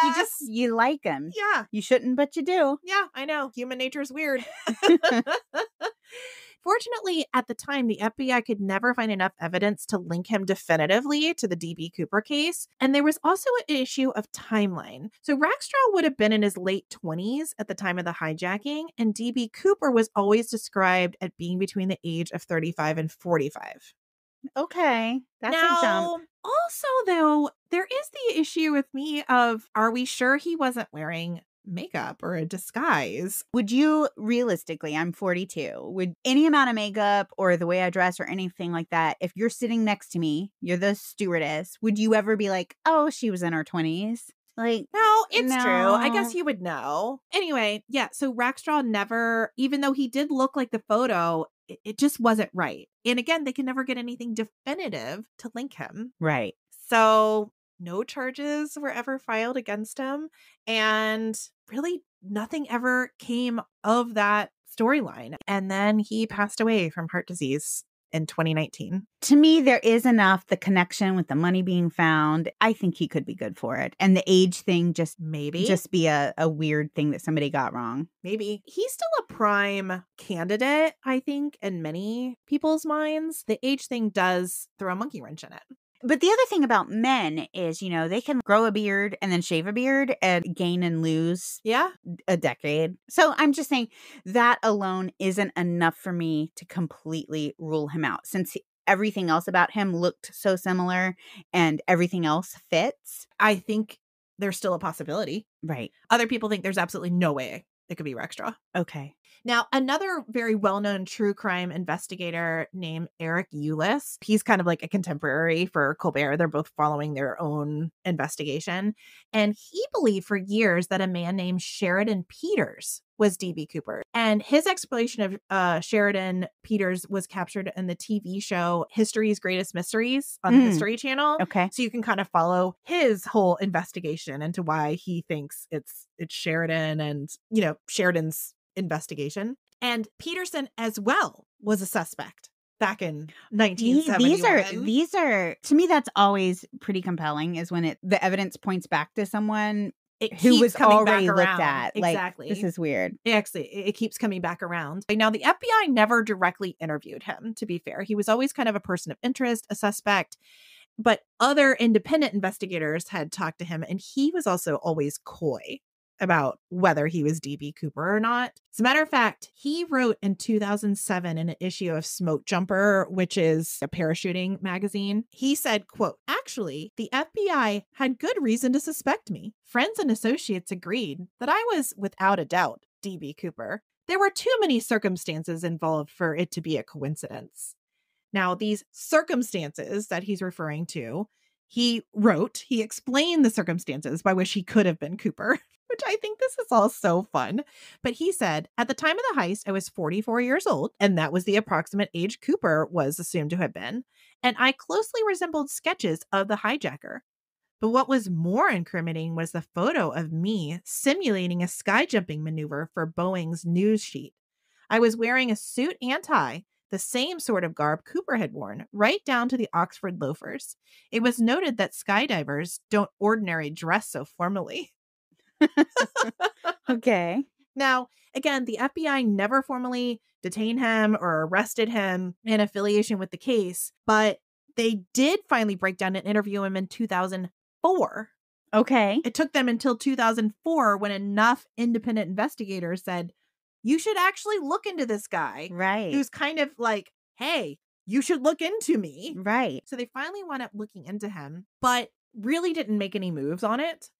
S1: you like him.
S2: Yeah.
S1: You shouldn't, but you do.
S2: Yeah, I know. Human nature is weird. Fortunately, at the time, the FBI could never find enough evidence to link him definitively to the DB Cooper case. And there was also an issue of timeline. So Rackstraw would have been in his late 20s at the time of the hijacking, and DB Cooper was always described as being between the age of 35 and 45.
S1: Okay, that's a jump.
S2: Also, though, there is the issue with me of, are we sure he wasn't wearing makeup or a disguise?
S1: Would you realistically, I'm 42, would any amount of makeup or the way I dress or anything like that, if you're sitting next to me, you're the stewardess, would you ever be like, oh, she was in her 20s? Like,
S2: no, it's true. I guess you would know. Anyway, yeah, so Rackstraw never, even though he did look like the photo, it just wasn't right. And again, they can never get anything definitive to link him.
S1: Right.
S2: So no charges were ever filed against him. And really nothing ever came of that storyline. And then he passed away from heart disease in 2019.
S1: To me, there is enough, the connection with the money being found. I think he could be good for it. And the age thing just be a weird thing that somebody got wrong.
S2: Maybe. He's still a prime candidate, I think, in many people's minds. The age thing does throw a monkey wrench in it.
S1: But the other thing about men is, you know, they can grow a beard and then shave a beard and gain and lose a decade. So I'm just saying that alone isn't enough for me to completely rule him out, since everything else about him looked so similar and everything else fits.
S2: I think there's still a possibility.
S1: Right.
S2: Other people think there's absolutely no way it could be Rackstraw.
S1: Okay.
S2: Now, another very well-known true crime investigator named Eric Ulis, he's kind of like a contemporary for Colbert. They're both following their own investigation. And he believed for years that a man named Sheridan Peters was D.B. Cooper. And his exploration of Sheridan Peters was captured in the TV show History's Greatest Mysteries on the History Channel.
S1: Okay.
S2: So you can kind of follow his whole investigation into why he thinks it's Sheridan and, you know, Sheridan's investigation. And Petersen as well was a suspect back in 1971.
S1: These are to me, that's always pretty compelling, is when the evidence points back to someone who was already looked at.
S2: Exactly.
S1: Like, this is weird.
S2: Actually, it keeps coming back around. Now, the FBI never directly interviewed him, to be fair. He was always kind of a person of interest, a suspect. But other independent investigators had talked to him, and he was also always coy about whether he was D.B. Cooper or not. As a matter of fact, he wrote in 2007 in an issue of Smoke Jumper, which is a parachuting magazine, he said, quote, "Actually, the FBI had good reason to suspect me. Friends and associates agreed that I was, without a doubt, D.B. Cooper. There were too many circumstances involved for it to be a coincidence." Now, these circumstances that he's referring to, he explained the circumstances by which he could have been Cooper, which I think this is all so fun. But he said, "At the time of the heist, I was 44 years old, and that was the approximate age Cooper was assumed to have been. And I closely resembled sketches of the hijacker. But what was more incriminating was the photo of me simulating a skyjumping maneuver for Boeing's news sheet. I was wearing a suit and tie, the same sort of garb Cooper had worn, right down to the Oxford loafers. It was noted that skydivers don't ordinarily dress so formally."
S1: Okay.
S2: Now, again, the FBI never formally detained him or arrested him in affiliation with the case, but they did finally break down and interview him in 2004.
S1: Okay.
S2: It took them until 2004 when enough independent investigators said, "You should actually look into this guy."
S1: Right.
S2: Who's kind of like, "Hey, you should look into me."
S1: Right.
S2: So they finally wound up looking into him, but really didn't make any moves on it.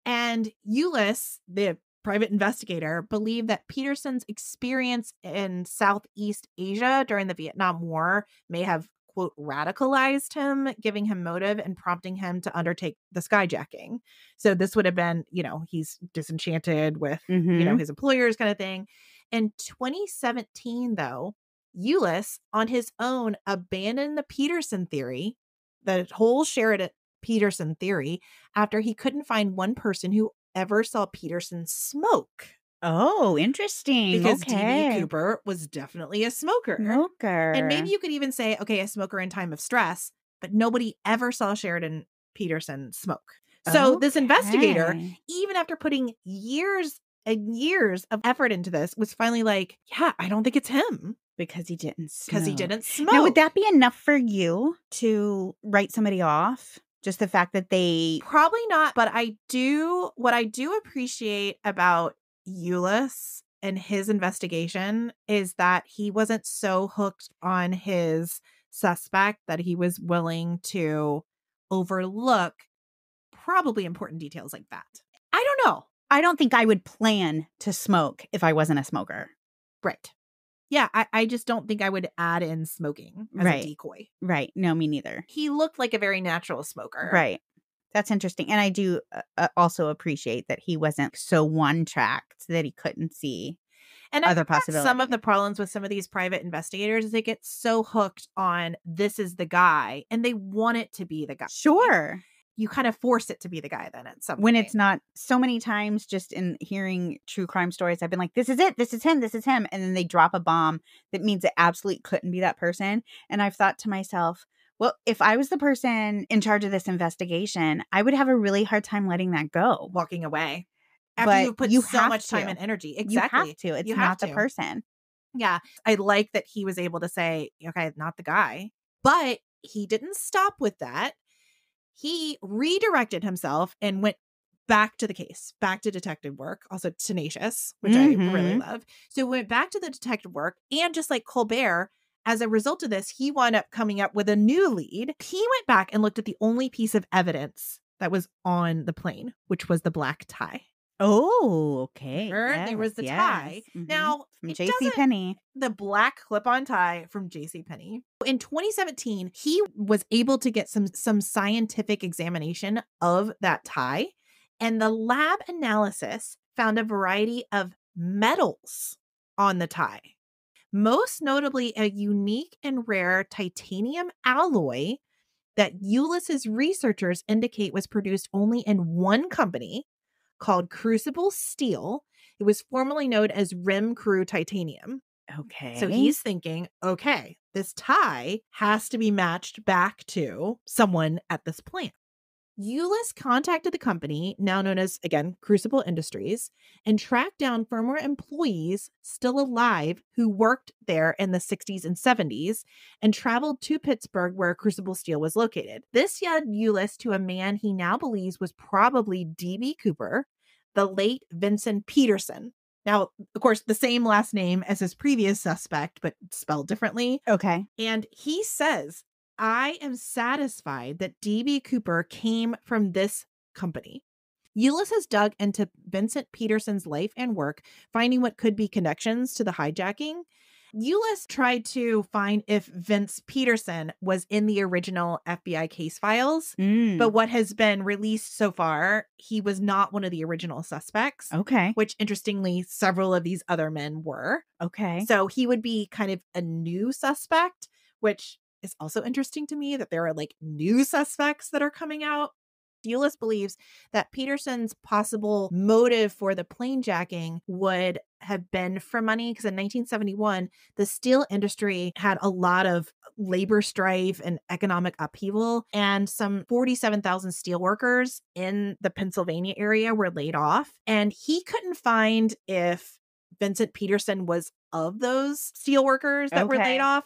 S2: And Ulis, the private investigator, believed that Petersen's experience in Southeast Asia during the Vietnam War may have, quote, radicalized him, giving him motive and prompting him to undertake the skyjacking. So this would have been, you know, he's disenchanted with, you know, his employers kind of thing. In 2017, though, Ulis on his own abandoned the Petersen theory, the whole Sheridan Peterson theory, after he couldn't find one person who ever saw Petersen smoke.
S1: Oh, interesting.
S2: Because
S1: okay.
S2: D.B. Cooper was definitely a smoker. And maybe you could even say, okay, a smoker in time of stress, but nobody ever saw Sheridan Peterson smoke. So this investigator, even after putting years and years of effort into this, was finally like, yeah, I don't think it's him.
S1: Because he didn't smoke.
S2: Now,
S1: would that be enough for you to write somebody off? Just the fact that they...
S2: Probably not, but what I do appreciate about Ulis and his investigation is that he wasn't so hooked on his suspect that he was willing to overlook probably important details like that. I don't know.
S1: I don't think I would plan to smoke if I wasn't a smoker.
S2: Right. Yeah, I just don't think I would add in smoking as a decoy.
S1: Right. No, me neither.
S2: He looked like a very natural smoker.
S1: Right. That's interesting. And I do also appreciate that he wasn't so one-tracked that he couldn't see other possibilities.
S2: Some of the problems with some of these private investigators is they get so hooked on this is the guy and they want it to be the guy.
S1: Sure.
S2: You kind of force it to be the guy then at some point.
S1: When it's not. So many times just in hearing true crime stories, I've been like, this is it. This is him. This is him. And then they drop a bomb that means it absolutely couldn't be that person. And I've thought to myself, well, if I was the person in charge of this investigation, I would have a really hard time letting that go.
S2: Walking away. After you've put so much time and energy. Exactly.
S1: You have to. It's not the person.
S2: Yeah. I like that he was able to say, okay, not the guy. But he didn't stop with that. He redirected himself and went back to the case, back to detective work, also tenacious, which I really love. So went back to the detective work, and just like Colbert, as a result of this, he wound up coming up with a new lead. He went back and looked at the only piece of evidence that was on the plane, which was the black tie.
S1: Oh, okay.
S2: Remember? There was the tie. Now,
S1: From
S2: it
S1: J.C.
S2: doesn't
S1: Penney.
S2: the black clip-on tie from JCPenney. In 2017, he was able to get some scientific examination of that tie, and the lab analysis found a variety of metals on the tie. Most notably, a unique and rare titanium alloy that Ulysses researchers indicate was produced only in one company called Crucible Steel. It was formerly known as Rim Crew Titanium.
S1: Okay.
S2: So he's thinking, okay, this tie has to be matched back to someone at this plant. Euless contacted the company, now known as, again, Crucible Industries, and tracked down former employees still alive who worked there in the 60s and 70s and traveled to Pittsburgh where Crucible Steel was located. This led Euless to a man he now believes was probably D.B. Cooper, the late Vincent Petersen. Now, of course, the same last name as his previous suspect, but spelled differently.
S1: Okay.
S2: And he says, I am satisfied that D.B. Cooper came from this company. Ulysses dug into Vincent Peterson's life and work, finding what could be connections to the hijacking. Ulysses tried to find if Vince Petersen was in the original FBI case files, but what has been released so far, he was not one of the original suspects.
S1: Okay.
S2: Which, interestingly, several of these other men were.
S1: Okay.
S2: So he would be kind of a new suspect, which is also interesting to me that there are like new suspects that are coming out. Ulysses believes that Peterson's possible motive for the plane jacking would have been for money because in 1971, the steel industry had a lot of labor strife and economic upheaval, and some 47,000 steel workers in the Pennsylvania area were laid off. And he couldn't find if Vincent Petersen was of those steel workers that were laid off.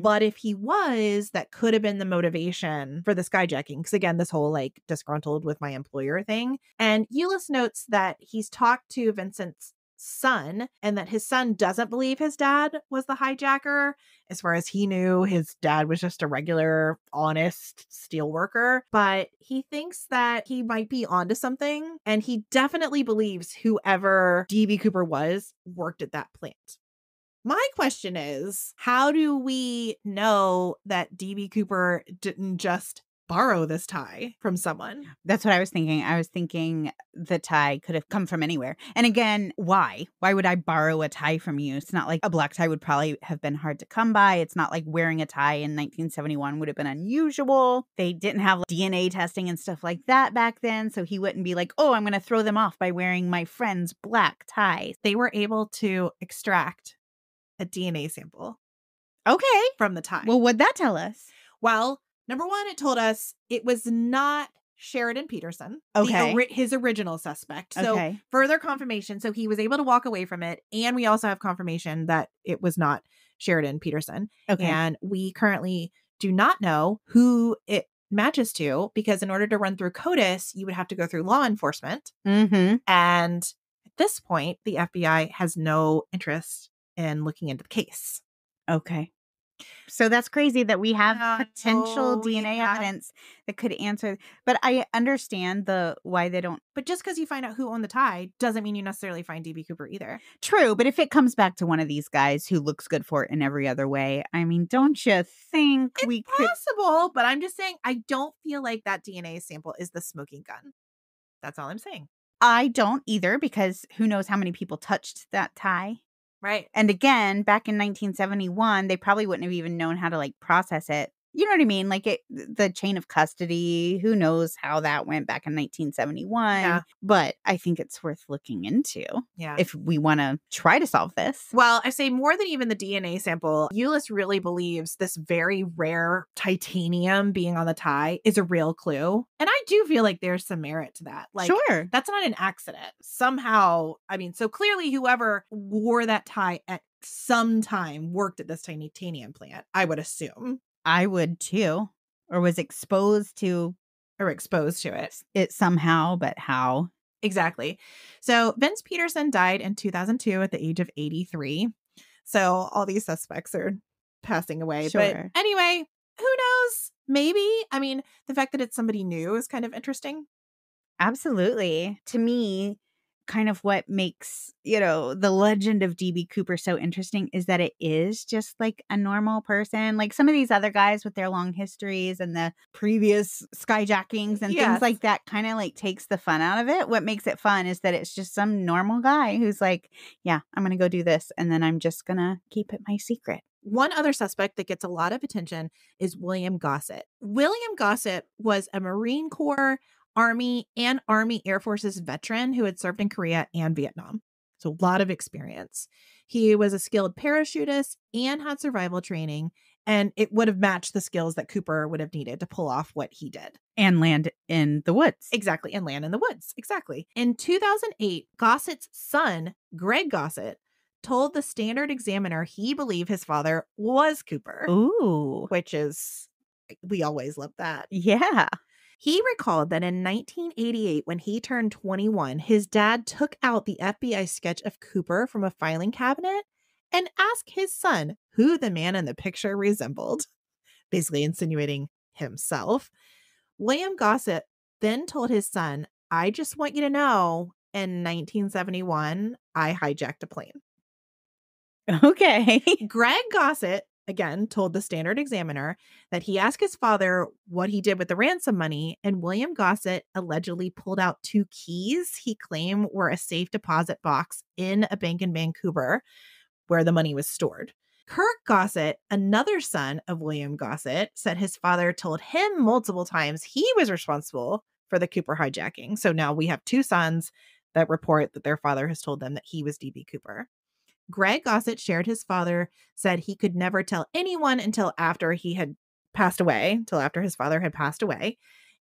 S2: But if he was, that could have been the motivation for the skyjacking. Because again, this whole like disgruntled with my employer thing. And Ulysses notes that he's talked to Vincent's son and that his son doesn't believe his dad was the hijacker. As far as he knew, his dad was just a regular, honest steel worker. But he thinks that he might be onto something. And he definitely believes whoever D.B. Cooper was worked at that plant. My question is, how do we know that D.B. Cooper didn't just borrow this tie from someone?
S1: That's what I was thinking. I was thinking the tie could have come from anywhere. And again, why? Why would I borrow a tie from you? It's not like a black tie would probably have been hard to come by. It's not like wearing a tie in 1971 would have been unusual. They didn't have DNA testing and stuff like that back then. So he wouldn't be like, oh, I'm going to throw them off by wearing my friend's black tie.
S2: They were able to extract a DNA sample.
S1: Okay.
S2: From the tie.
S1: Well, what'd that tell us?
S2: Well, number one, it told us it was not Sheridan Peterson, his original suspect. So further confirmation. So he was able to walk away from it. And we also have confirmation that it was not Sheridan Peterson.
S1: Okay.
S2: And we currently do not know who it matches to, because in order to run through CODIS, you would have to go through law enforcement. And at this point, the FBI has no interest in looking into the case.
S1: Okay. So that's crazy that we have potential DNA evidence that could answer. But I understand why they don't.
S2: But just because you find out who owned the tie doesn't mean you necessarily find D.B. Cooper either.
S1: True. But if it comes back to one of these guys who looks good for it in every other way, I mean, don't you think we could?
S2: It's possible, but I'm just saying I don't feel like that DNA sample is the smoking gun. That's all I'm saying.
S1: I don't either, because who knows how many people touched that tie.
S2: Right.
S1: And again, back in 1971, they probably wouldn't have even known how to like process it. You know what I mean? Like the chain of custody, who knows how that went back in 1971.
S2: Yeah.
S1: But I think it's worth looking into if we want to try to solve this.
S2: Well, I say more than even the DNA sample, Ulysses really believes this very rare titanium being on the tie is a real clue. And I do feel like there's some merit to that. Like,
S1: sure.
S2: That's not an accident. Somehow, I mean, so clearly whoever wore that tie at some time worked at this titanium plant, I would assume.
S1: I would too. Or was exposed to
S2: it
S1: somehow, but how?
S2: Exactly. So Vince Petersen died in 2002 at the age of 83. So all these suspects are passing away.
S1: Sure.
S2: But anyway, who knows? Maybe. I mean, the fact that it's somebody new is kind of interesting.
S1: Absolutely. To me, kind of what makes, the legend of DB Cooper so interesting is that it is just like a normal person. Like some of these other guys with their long histories and the previous skyjackings and things like that kind of like takes the fun out of it. What makes it fun is that it's just some normal guy who's like, yeah, I'm going to go do this. And then I'm just going to keep it my secret.
S2: One other suspect that gets a lot of attention is William Gossett. William Gossett was a Marine Corps, Army, and Army Air Forces veteran who had served in Korea and Vietnam. So a lot of experience. He was a skilled parachutist and had survival training, and it would have matched the skills that Cooper would have needed to pull off what he did.
S1: And land in the woods.
S2: Exactly, and land in the woods. Exactly. In 2008, Gossett's son, Greg Gossett, told the Standard Examiner he believed his father was Cooper.
S1: Ooh.
S2: Which is, we always love that.
S1: Yeah.
S2: He recalled that in 1988, when he turned 21, his dad took out the FBI sketch of Cooper from a filing cabinet and asked his son who the man in the picture resembled, basically insinuating himself. William Gossett then told his son, I just want you to know, in 1971, I hijacked a plane.
S1: Okay.
S2: Greg Gossett, again, told the Standard Examiner that he asked his father what he did with the ransom money, and William Gossett allegedly pulled out 2 keys he claimed were a safe deposit box in a bank in Vancouver where the money was stored. Kirk Gossett, another son of William Gossett, said his father told him multiple times he was responsible for the Cooper hijacking. So now we have 2 sons that report that their father has told them that he was DB Cooper. Greg Gossett shared his father said he could never tell anyone until after he had passed away, until after his father had passed away.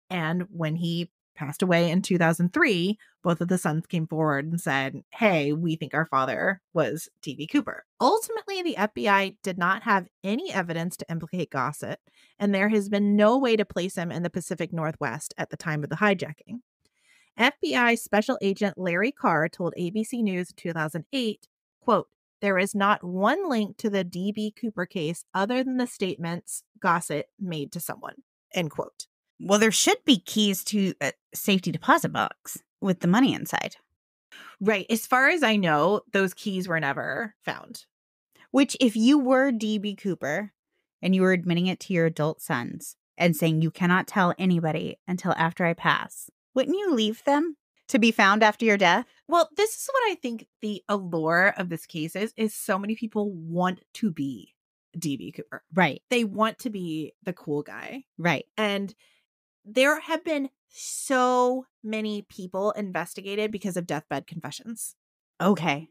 S2: And when he passed away in 2003, both of the sons came forward and said, hey, we think our father was DB Cooper. Ultimately, the FBI did not have any evidence to implicate Gossett, and there has been no way to place him in the Pacific Northwest at the time of the hijacking. FBI Special Agent Larry Carr told ABC News in 2008, quote, there is not one link to the DB Cooper case other than the statements Gossett made to someone, end quote.
S1: Well, there should be keys to a safety deposit box with the money inside.
S2: Right. As far as I know, those keys were never found.
S1: Which, if you were DB Cooper and you were admitting it to your adult sons and saying you cannot tell anybody until after I pass, wouldn't you leave them to be found after your death?
S2: Well, this is what I think the allure of this case is so many people want to be DB Cooper.
S1: Right.
S2: They want to be the cool guy.
S1: Right.
S2: And there have been so many people investigated because of deathbed confessions.
S1: Okay.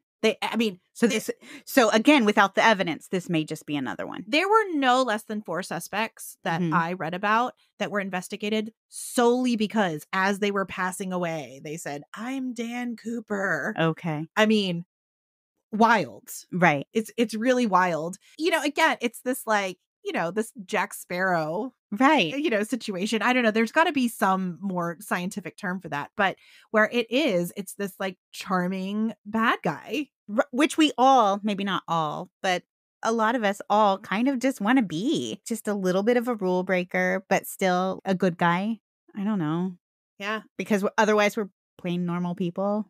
S2: So
S1: again, without the evidence, this may just be another one.
S2: There were no less than 4 suspects that I read about that were investigated solely because as they were passing away, they said, I'm Dan Cooper.
S1: Okay.
S2: I mean, wild.
S1: Right.
S2: It's really wild. Again, it's this this Jack Sparrow,
S1: right,
S2: situation. I don't know. There's got to be some more scientific term for that. But where it's this charming bad guy.
S1: Which we all, maybe not all, but a lot of us all kind of just want to be. Just a little bit of a rule breaker, but still a good guy. I don't know.
S2: Yeah.
S1: Because otherwise we're plain normal people.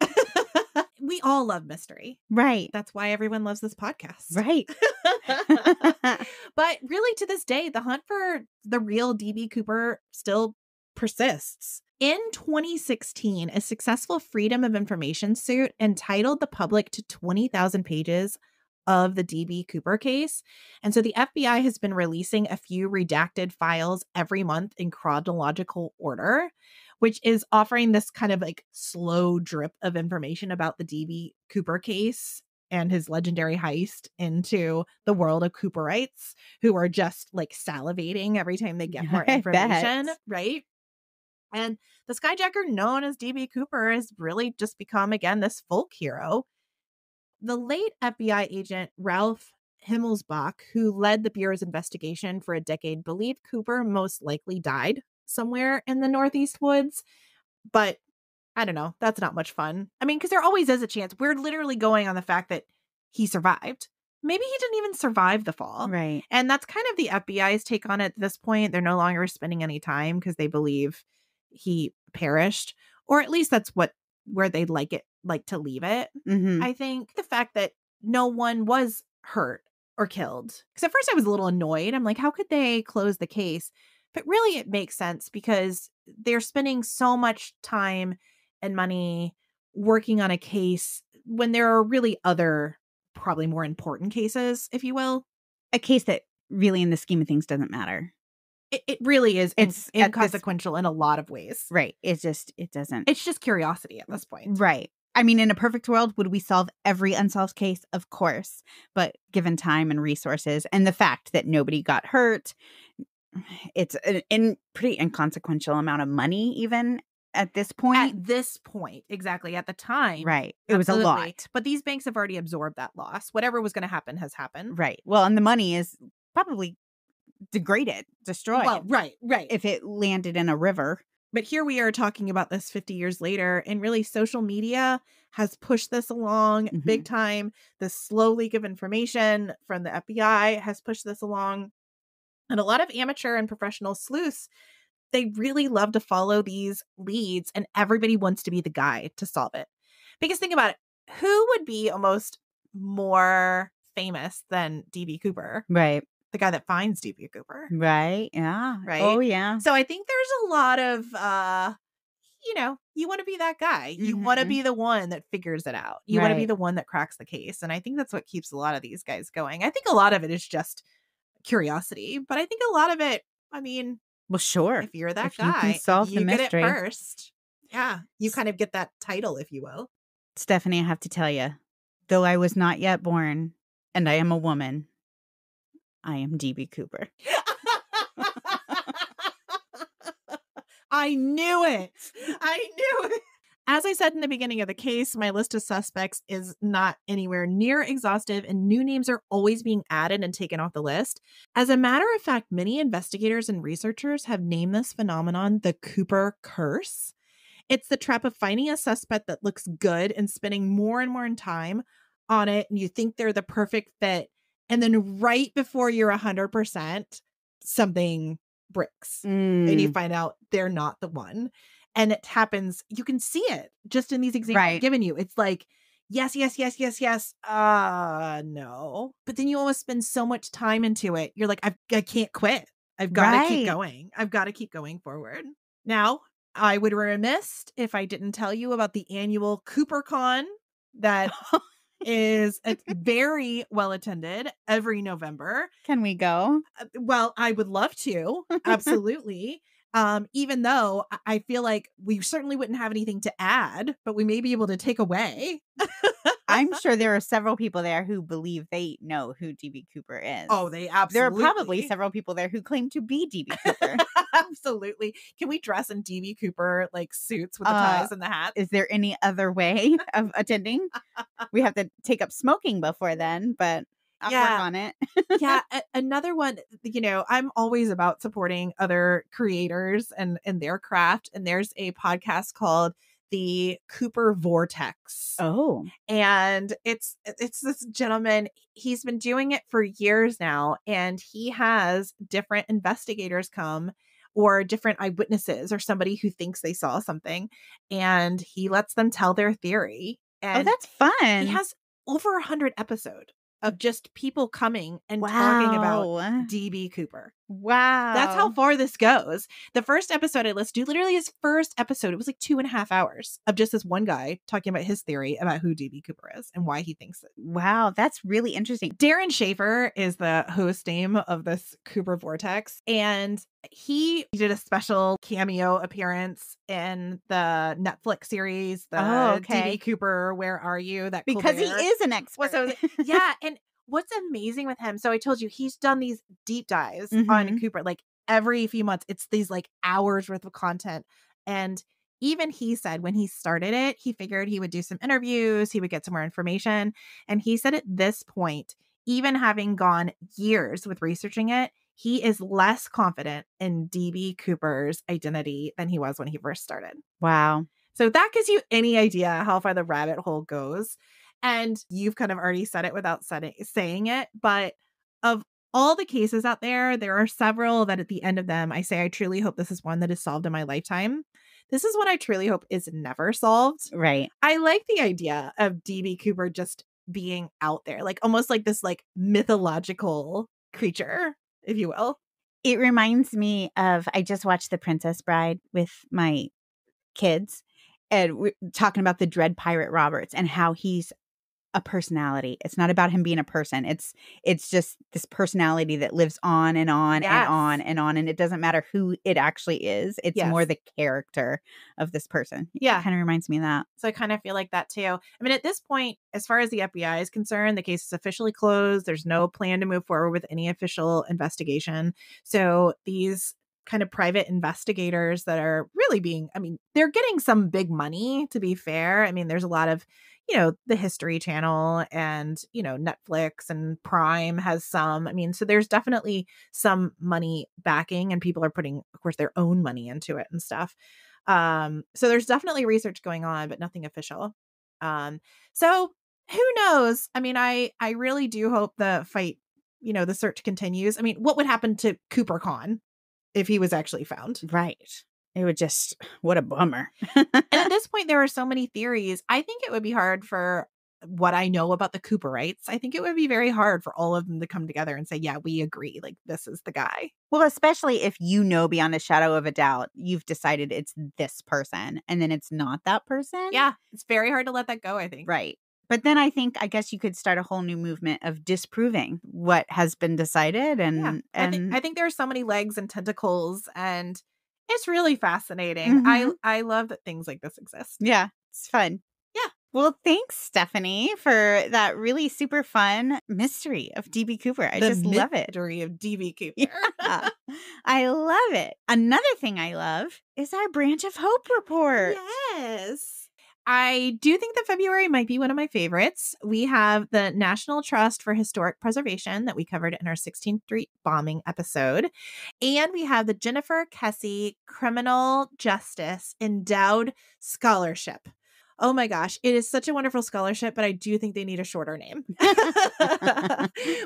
S2: We all love mystery.
S1: Right.
S2: That's why everyone loves this podcast.
S1: Right.
S2: But really, to this day, the hunt for the real DB Cooper still persists. In 2016, a successful Freedom of Information suit entitled the public to 20,000 pages of the DB Cooper case. And so the FBI has been releasing a few redacted files every month in chronological order, which is offering this kind of slow drip of information about the DB Cooper case and his legendary heist into the world of Cooperites, who are just salivating every time they get more information, right? And the skyjacker known as DB Cooper has really just become, again, this folk hero. The late FBI agent Ralph Himmelsbach, who led the Bureau's investigation for a decade, believed Cooper most likely died somewhere in the Northeast woods. But I don't know. That's not much fun. I mean, because there always is a chance. We're literally going on the fact that he survived. Maybe he didn't even survive the fall.
S1: Right.
S2: And that's kind of the FBI's take on it at this point. They're no longer spending any time because they believe he perished, or at least that's where they'd like it like to leave it.
S1: Mm-hmm.
S2: I think the fact that no one was hurt or killed. Because at first I was a little annoyed. I'm like, how could they close the case? But really it makes sense because they're spending so much time and money working on a case when there are really other, probably more important cases, if you will.
S1: A case that really in the scheme of things doesn't matter.
S2: It really is.
S1: It's
S2: inconsequential in a lot of ways.
S1: Right. It doesn't.
S2: It's just curiosity at this point.
S1: Right. I mean, in a perfect world, would we solve every unsolved case? Of course. But given time and resources and the fact that nobody got hurt, it's a pretty inconsequential amount of money even at this point.
S2: At this point, exactly. At the time.
S1: Right. It was a lot.
S2: But these banks have already absorbed that loss. Whatever was going to happen has happened.
S1: Right. Well, and the money is probably degraded, destroyed.
S2: Well, right.
S1: If it landed in a river.
S2: But here we are talking about this 50 years later, and really social media has pushed this along big time. The slow leak of information from the FBI has pushed this along. And a lot of amateur and professional sleuths, they really love to follow these leads, and everybody wants to be the guy to solve it. Because think about it. Who would be almost more famous than D.B. Cooper?
S1: Right.
S2: The guy that finds D.B. Cooper.
S1: Right. Yeah.
S2: Right.
S1: Oh, yeah.
S2: So I think there's a lot of, you want to be that guy. You want to be the one that figures it out. You want to be the one that cracks the case. And I think that's what keeps a lot of these guys going. I think a lot of it is just curiosity, but I think a lot of it, I mean,
S1: well, sure.
S2: if you're that
S1: if
S2: guy,
S1: you can solve the mystery
S2: get it first. Yeah. You kind of get that title, if you will.
S1: Stephanie, I have to tell you, though I was not yet born and I am a woman, I am D.B. Cooper.
S2: I knew it. As I said in the beginning of the case, my list of suspects is not anywhere near exhaustive, and new names are always being added and taken off the list. As a matter of fact, many investigators and researchers have named this phenomenon the Cooper curse. It's the trap of finding a suspect that looks good and spending more and more time on it, and you think they're the perfect fit. And then right before you're 100%, something breaks. And you find out they're not the one. And it happens. You can see it just in these examples I've given you. It's like, yes. No. But then you almost spend so much time into it. You're like, I can't quit. I've got to keep going. I've got to keep going forward. Now, I would be remiss if I didn't tell you about the annual CooperCon that is very well attended every November.
S1: Can we go?
S2: Well, I would love to. Absolutely. Even though I feel like we certainly wouldn't have anything to add, but we may be able to take away.
S1: I'm sure there are several people there who believe they know who D.B. Cooper is.
S2: Oh, they absolutely.
S1: There are probably several people there who claim to be D.B. Cooper.
S2: Absolutely. Can we dress in D.B. Cooper like suits with the ties and the hats?
S1: Is there any other way of attending? We have to take up smoking before then, but I'll work on it.
S2: Yeah. Another one, I'm always about supporting other creators and their craft. And there's a podcast called The Cooper Vortex.
S1: Oh.
S2: And it's this gentleman, he's been doing it for years now, and he has different investigators come, or different eyewitnesses, or somebody who thinks they saw something, and he lets them tell their theory. And
S1: that's fun.
S2: He has over 100 episodes of just people coming and talking about D.B. Cooper.
S1: Wow.
S2: That's how far this goes. The first episode I listened to, literally his first episode, it was like 2.5 hours of just this one guy talking about his theory about who D.B. Cooper is and why he thinks it.
S1: Wow, that's really interesting.
S2: Darren Schaefer is the host name of this Cooper Vortex, and he did a special cameo appearance in the Netflix series, the D.B. Cooper, Where Are You? That
S1: because he is an expert.
S2: Yeah, and what's amazing with him, so I told you he's done these deep dives on Cooper, like every few months. It's these like hours worth of content. And even he said when he started it, he figured he would do some interviews, he would get some more information. And he said at this point, even having gone years with researching it, he is less confident in D.B. Cooper's identity than he was when he first started.
S1: Wow.
S2: So that gives you any idea how far the rabbit hole goes. And you've kind of already said it without saying it, but of all the cases out there, there are several that at the end of them, I say, I truly hope this is one that is solved in my lifetime. This is what I truly hope is never solved.
S1: Right.
S2: I like the idea of DB Cooper just being out there, like almost like this like mythological creature, if you will.
S1: It reminds me of, I just watched The Princess Bride with my kids, and we're talking about the Dread Pirate Roberts and how he's a personality. It's not about him being a person. It's just this personality that lives on and on and on and on. And it doesn't matter who it actually is. It's more the character of this person.
S2: Yeah.
S1: It kind of reminds me of that.
S2: So I kind of feel like that too. I mean, at this point, as far as the FBI is concerned, the case is officially closed. There's no plan to move forward with any official investigation. So these kind of private investigators that are really being, I mean, they're getting some big money, to be fair. I mean, there's a lot of, the History Channel and, Netflix and Prime has some. I mean, so there's definitely some money backing, and people are putting, of course, their own money into it and stuff. So there's definitely research going on, but nothing official. So who knows? I mean, I really do hope the fight, the search continues. I mean, what would happen to Cooper Con if he was actually found?
S1: Right. It would just, what a bummer.
S2: And at this point, there are so many theories. I think it would be hard for what I know about the Cooperites. I think it would be very hard for all of them to come together and say, yeah, we agree. Like, this is the guy.
S1: Well, especially if beyond a shadow of a doubt, you've decided it's this person and then it's not that person.
S2: Yeah. It's very hard to let that go, I think.
S1: Right. But then I guess you could start a whole new movement of disproving what has been decided. And,
S2: I think there are so many legs and tentacles, and it's really fascinating.
S1: Mm-hmm.
S2: I love that things like this exist.
S1: Yeah, it's fun.
S2: Yeah.
S1: Well, thanks, Stephanie, for that really super fun mystery of DB Cooper. I just love it.
S2: Mystery of DB Cooper.
S1: Yeah. I love it. Another thing I love is our Branch of Hope report.
S2: Yes. I do think that February might be one of my favorites. We have the National Trust for Historic Preservation that we covered in our 16th Street bombing episode. And we have the Jennifer Kessie Criminal Justice Endowed Scholarship. Oh my gosh, it is such a wonderful scholarship, but I do think they need a shorter name,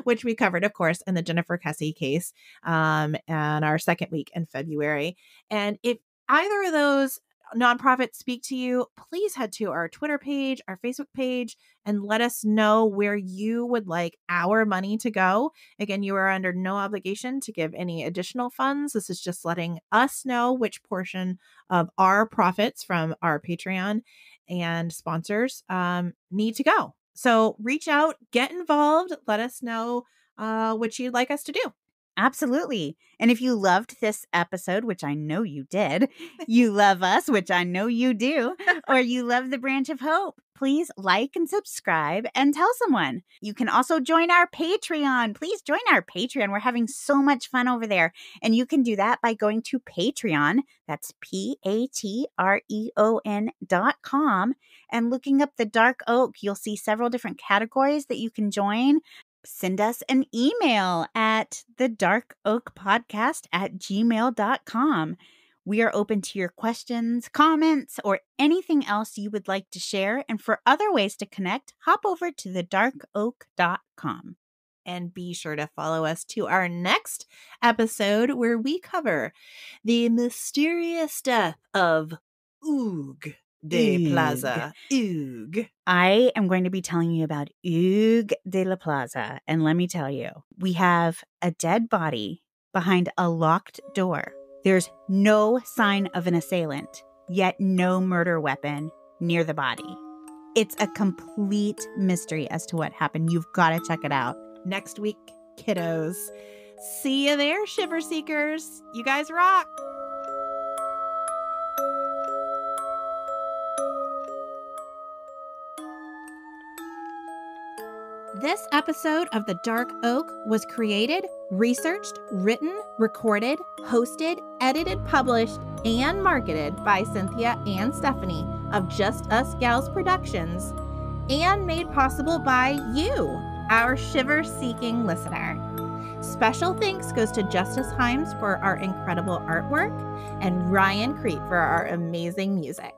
S2: which we covered, of course, in the Jennifer Kessie case and our second week in February. And if either of those nonprofits speak to you, please head to our Twitter page, our Facebook page, and let us know where you would like our money to go. Again, you are under no obligation to give any additional funds. This is just letting us know which portion of our profits from our Patreon and sponsors need to go. So reach out, get involved, let us know what you'd like us to do.
S1: Absolutely. And if you loved this episode, which I know you did, you love us, which I know you do, or you love the Branch of Hope, please like and subscribe and tell someone. You can also join our Patreon. Please join our Patreon. We're having so much fun over there. And you can do that by going to Patreon. That's Patreon.com and looking up the Dark Oak. You'll see several different categories that you can join. Send us an email at thedarkoakpodcast@gmail.com. We are open to your questions, comments, or anything else you would like to share. And for other ways to connect, hop over to thedarkoak.com.
S2: And be sure to follow us to our next episode where we cover the mysterious death of Oog de Plaza. Oog.
S1: I am going to be telling you about Oog de la Plaza. And let me tell you, we have a dead body behind a locked door. There's no sign of an assailant, yet no murder weapon near the body. It's a complete mystery as to what happened. You've got to check it out.
S2: Next week, kiddos. See you there, Shiver Seekers. You guys rock. This episode of The Dark Oak was created, researched, written, recorded, hosted, edited, published, and marketed by Cynthia and Stephanie of Just Us Gals Productions, and made possible by you, our shiver-seeking listener. Special thanks goes to Justice Himes for our incredible artwork and Ryan Creep for our amazing music.